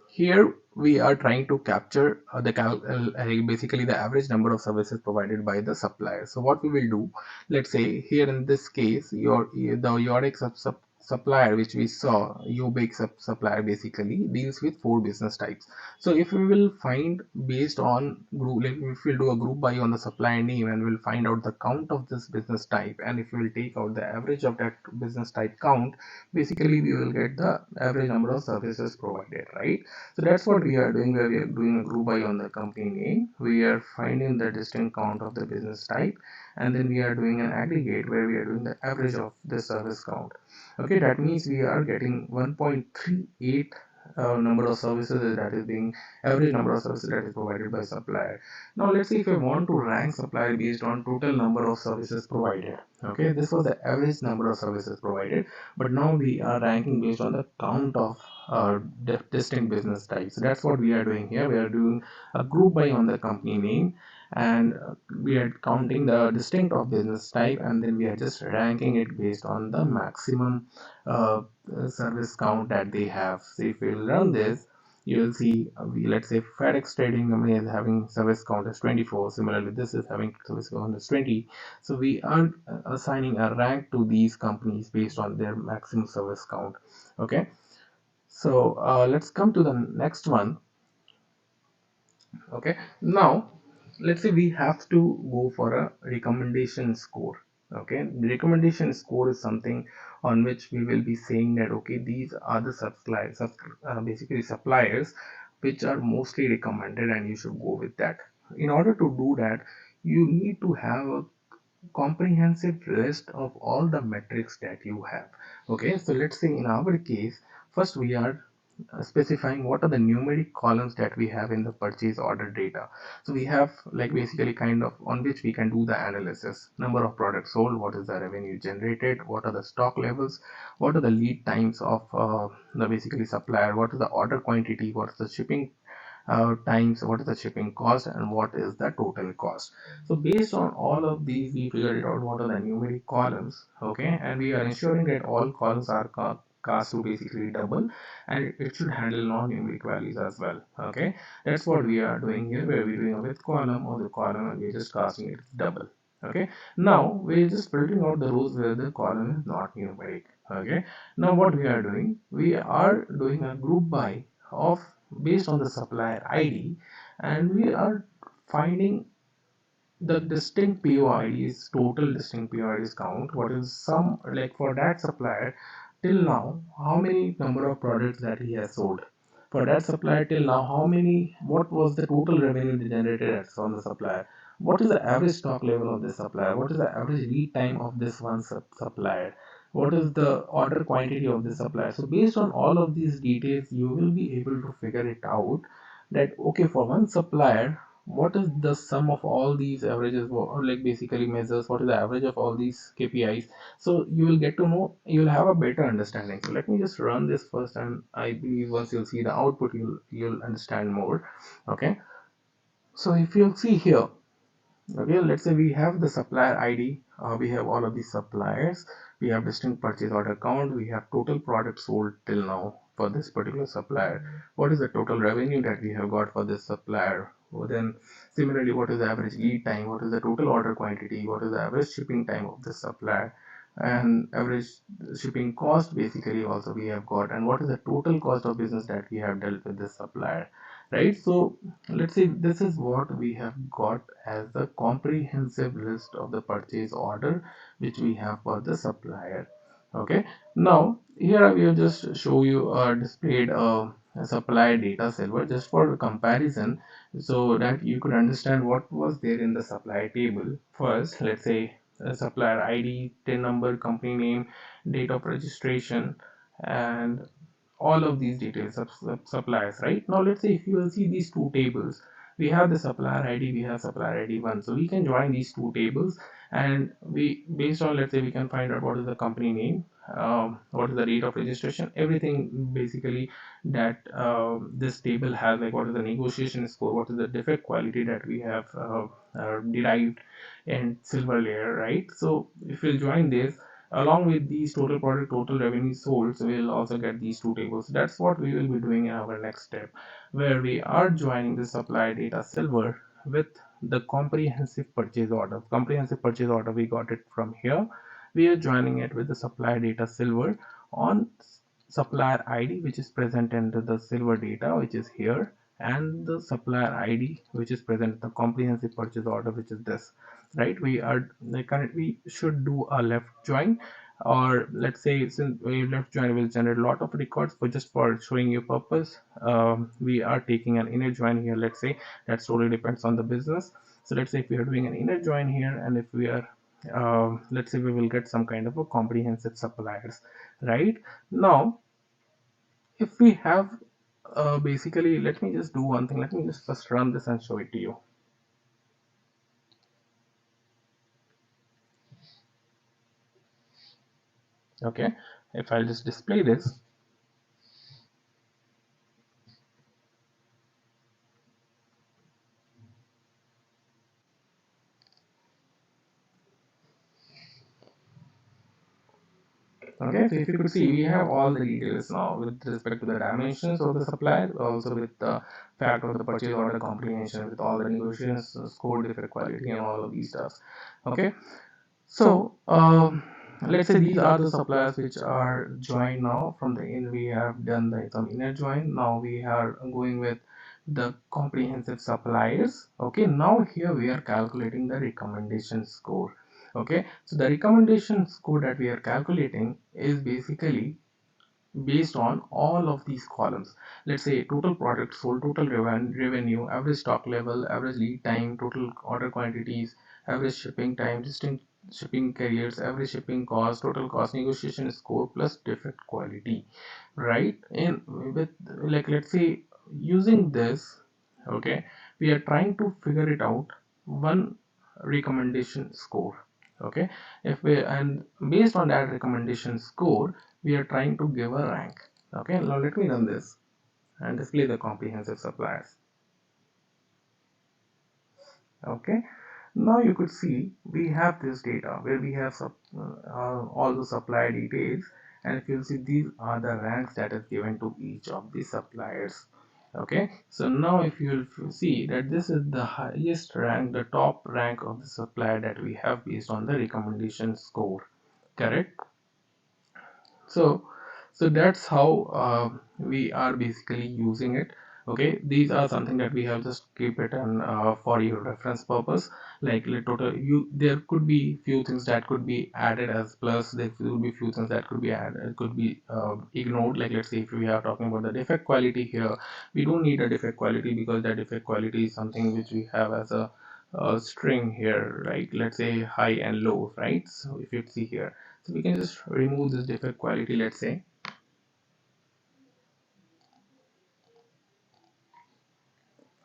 here we are trying to capture basically the average number of services provided by the supplier. So what we will do, let's say here in this case, the Yodex supplier which we saw, Ubix supplier basically deals with 4 business types. So if we will find based on group, like if we'll do a group by on the supplier name, and we'll find out the count of this business type, and if we will take out the average of that business type count, basically we will get the average number of services provided, right? So that's what we are doing, where we are doing a group by on the company name, we are finding the distinct count of the business type, and then we are doing an aggregate where we are doing the average of the service count. Okay, that means we are getting 1.38 number of services that is being average number of services that is provided by supplier. Now let's see if I want to rank supplier based on total number of services provided. Okay, this was the average number of services provided, but now we are ranking based on the count of distinct business types. So that's what we are doing here. We are doing a group by on the company name, and we are counting the distinct of business type, and then we are just ranking it based on the maximum service count that they have. So if we run this, you will see, let's say FedEx Trading Company is having service count as 24. Similarly, this is having service count as 20. So we are assigning a rank to these companies based on their maximum service count. Okay, so let's come to the next one. Okay, now let's say we have to go for a recommendation score. Okay, the recommendation score is something on which we will be saying that okay, these are the basically suppliers which are mostly recommended and you should go with that. In order to do that, you need to have a comprehensive list of all the metrics that you have. Okay, so let's say in our case, first we are specifying what are the numeric columns that we have in the purchase order data. So we have like basically kind of on which we can do the analysis: number of products sold, what is the revenue generated, what are the stock levels, what are the lead times of the basically supplier, what is the order quantity, what is the shipping times, what is the shipping cost, and what is the total cost. So based on all of these, we figured out what are the numeric columns. Okay, and we are ensuring that all columns are cast to basically double, and it should handle non-numeric values as well. Okay, that's what we are doing here, where we're doing a with column or the column and we're just casting it double. Okay, now we're just filtering out the rows where the column is not numeric. Okay, now what we are doing, we are doing a group by of based on the supplier ID, and we are finding the distinct POIDs, total distinct POIDs count. What is some, like for that supplier till now, how many number of products that he has sold? For that supplier till now, how many, what was the total revenue generated from the supplier? What is the average stock level of this supplier? What is the average lead time of this one supplier? What is the order quantity of this supplier? So based on all of these details, you will be able to figure it out that okay, for one supplier, what is the sum of all these averages, or like basically measures what is the average of all these KPIs. So you will get to know, you will have a better understanding. So let me just run this first, and I believe once you'll see the output, you'll understand more. Okay, so if you'll see here, okay, let's say we have the supplier ID, we have all of these suppliers, we have distinct purchase order count, we have total products sold till now for this particular supplier, what is the total revenue that we have got for this supplier. Then similarly, what is the average lead time, what is the total order quantity, what is the average shipping time of this supplier, and average shipping cost basically also we have got, and what is the total cost of business that we have dealt with this supplier, right? So let's say this is what we have got as the comprehensive list of the purchase order which we have for the supplier. Okay, now here I will just show you displayed a supplier data silver just for comparison, so that you could understand what was there in the supplier table. First, let's say supplier ID, tin number, company name, date of registration, and all of these details of suppliers. Right now, let's say if you will see these two tables, we have the supplier ID, we have supplier ID 1, so we can join these two tables, and we, based on, let's say, we can find out what is the company name, what is the date of registration, everything basically that this table has, like what is the negotiation score, what is the defect quality that we have derived in silver layer, right? So if we'll join this along with these total product, total revenue sold, so we'll also get these two tables. That's what we will be doing in our next step, where we are joining the supply data silver with the comprehensive purchase order. Comprehensive purchase order, we got it from here. We are joining it with the supply data silver on supplier ID, which is present in the silver data, which is here, and the supplier ID, which is present in the comprehensive purchase order, which is this, right? We are like we should do a left join, or let's say since we left join will generate a lot of records, for just for showing you purpose, we are taking an inner join here. Let's say that totally depends on the business. So let's say if we are doing an inner join here, and if we are let's say we will get some kind of a comprehensive suppliers. Right now, if we have basically, let me just do one thing, let me just first run this and show it to you. Okay, if I'll just display this, Okay, so if you could see, we have all the details now with respect to the dimensions of the supplier, also with the fact of the purchase order comprehension, with all the negotiations, score, defect quality, and all of these stuff. Okay, so let's say these are the suppliers which are joined now. From the in, we have done some inner join. Now we are going with the comprehensive suppliers. Okay, now here we are calculating the recommendation score. Okay, so the recommendation score that we are calculating is basically based on all of these columns. Let's say total product sold, total revenue, average stock level, average lead time, total order quantities, average shipping time, distinct shipping carriers, average shipping cost, total cost, negotiation score, plus defect quality, right? And with, like, let's say using this, okay, we are trying to figure it out one recommendation score. Okay, if we, and based on that recommendation score, we are trying to give a rank. Okay, now let me run this and display the comprehensive suppliers. Okay, now you could see we have this data where we have all the supplier details, and if you see, these are the ranks that is given to each of the suppliers. Okay, so now if you see that this is the highest rank, the top rank of the supplier that we have based on the recommendation score, correct? So so that's how we are basically using it. Okay, these are something that we have just keep it and for your reference purpose. Like total, you, there could be few things that could be added as plus, there will be few things that could be added, could be ignored. Like let's say if we are talking about the defect quality here, we don't need a defect quality because that defect quality is something which we have as a string here, right? Let's say high and low, right? So if you see here, so we can just remove this defect quality, let's say.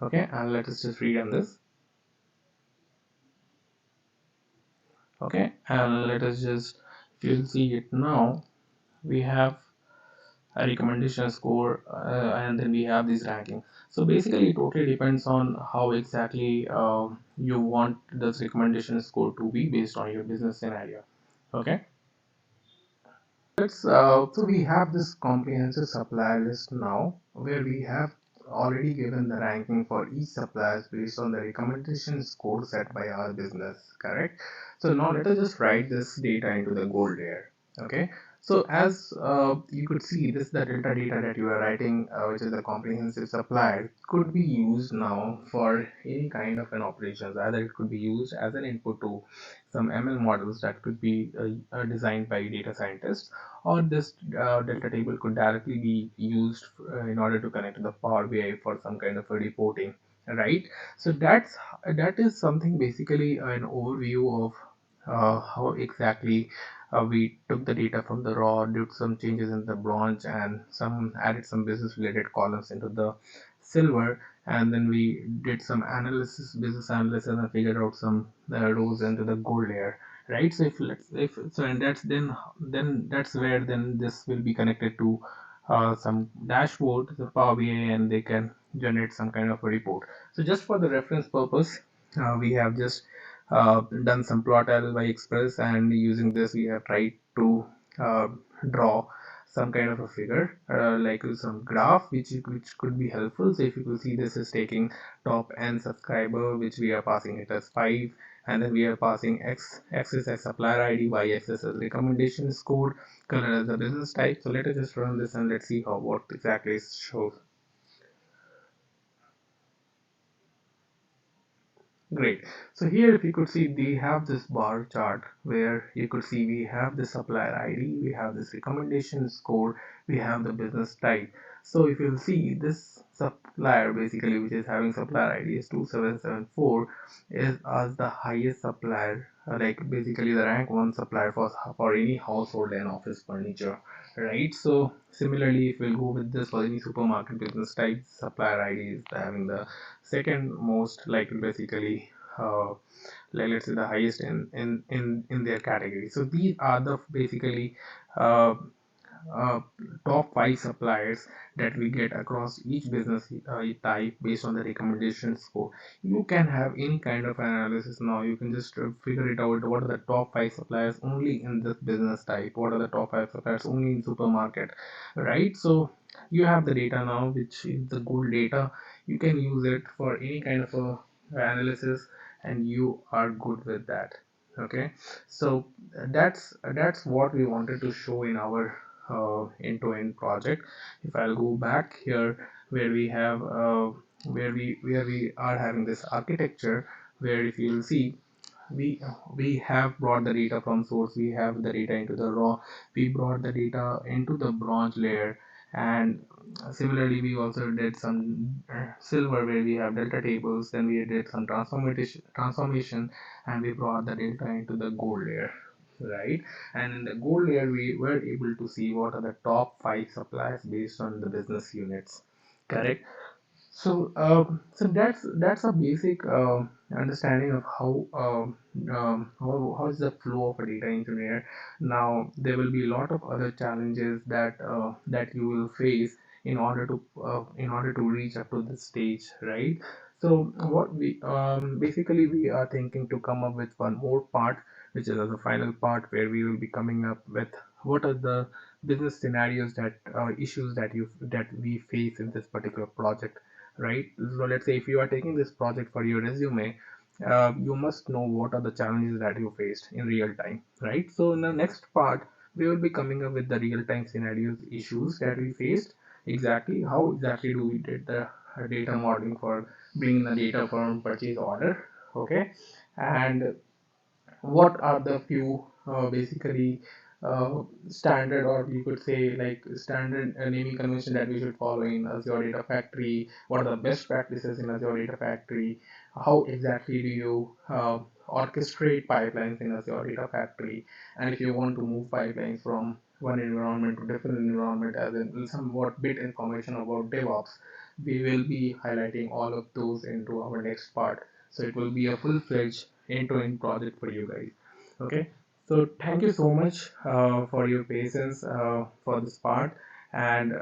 Okay, and let us just rerun this. Okay, and let us just, if you'll see it now, we have a recommendation score, and then we have this ranking. So basically it totally depends on how exactly you want this recommendation score to be based on your business scenario. Okay, let's so we have this comprehensive supplier list now where we have already given the ranking for each suppliers based on the recommendation score set by our business, correct? So now let us just write this data into the gold layer. Okay, so as you could see, this the delta data that you are writing, which is the comprehensive supplier, could be used now for any kind of an operations. Either it could be used as an input to some ML models that could be designed by data scientists, or this delta table could directly be used in order to connect to the Power BI for some kind of a reporting, right? So that is something basically an overview of how exactly we took the data from the raw, did some changes in the bronze, and some added some business related columns into the silver, and then we did some analysis, business analysis, and figured out some rows into the gold layer, right? So if so, and that's then that's where then this will be connected to some dashboard, the Power BI, and they can generate some kind of a report. So just for the reference purpose, we have just done some plot by express, and using this we have tried to uh, draw some kind of a figure, like some graph which could be helpful. So if you could see, this is taking top n subscriber, which we are passing it as 5, and then we are passing axis as supplier ID, y axis as recommendation score, color as the business type. So let us just run this and let's see how what exactly it shows. Great. So here, if you could see, they have this bar chart where you could see we have the supplier ID, we have this recommendation score, we have the business type. So if you'll see, this supplier basically, which is having supplier ID is 2774, is as the highest supplier, like basically the rank one supplier for any household and office furniture, right? So similarly, if we'll go with this for any supermarket business type, supplier ID is having the second most, like basically like let's say the highest in their category. So these are the basically uh, uh, top 5 suppliers that we get across each business type based on the recommendation score. You can have any kind of analysis now. You can just figure it out. What are the top 5 suppliers only in this business type? What are the top 5 suppliers only in supermarket? Right? So you have the data now, which is the good data. You can use it for any kind of a analysis, and you are good with that. Okay, so that's what we wanted to show in our end-to-end project. If I'll go back here, where we have where we are having this architecture, where if you'll see, we we have brought the data from source, we have the data into the raw, we brought the data into the bronze layer, and similarly we also did some silver, where we have delta tables. Then we did some transformation, and we brought the data into the gold layer, right? And in the gold layer we were able to see what are the top 5 suppliers based on the business units, correct? So that's a basic understanding of how is the flow of a data engineer. Now there will be a lot of other challenges that you will face in order to reach up to this stage, right? So what we basically we are thinking to come up with one more part, which is the final part, where we will be coming up with what are the business scenarios that issues that we face in this particular project, right? So let's say if you are taking this project for your resume, you must know what are the challenges that you faced in real time, right? So in the next part, we will be coming up with the real time scenarios issues that we faced. Exactly how exactly do we did the data modeling for bringing the data from purchase order, okay? And what are the few basically standard, or you could say like standard naming convention that we should follow in Azure Data Factory? What are the best practices in Azure Data Factory? How exactly do you orchestrate pipelines in Azure Data Factory? And if you want to move pipelines from one environment to different environment, as in somewhat bit information about DevOps, we will be highlighting all of those into our next part. So it will be a full-fledged end-to-end project for you guys. Okay, so thank you so much for your patience for this part, and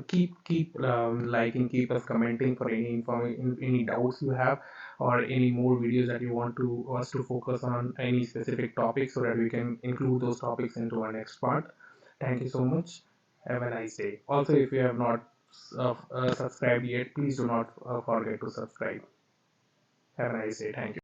keep liking, keep us commenting for any information, any doubts you have, or any more videos that you want to us to focus on any specific topics, so that we can include those topics into our next part. Thank you so much. Have a nice day. Also, if you have not subscribed yet, please do not forget to subscribe. Have a nice day. Thank you.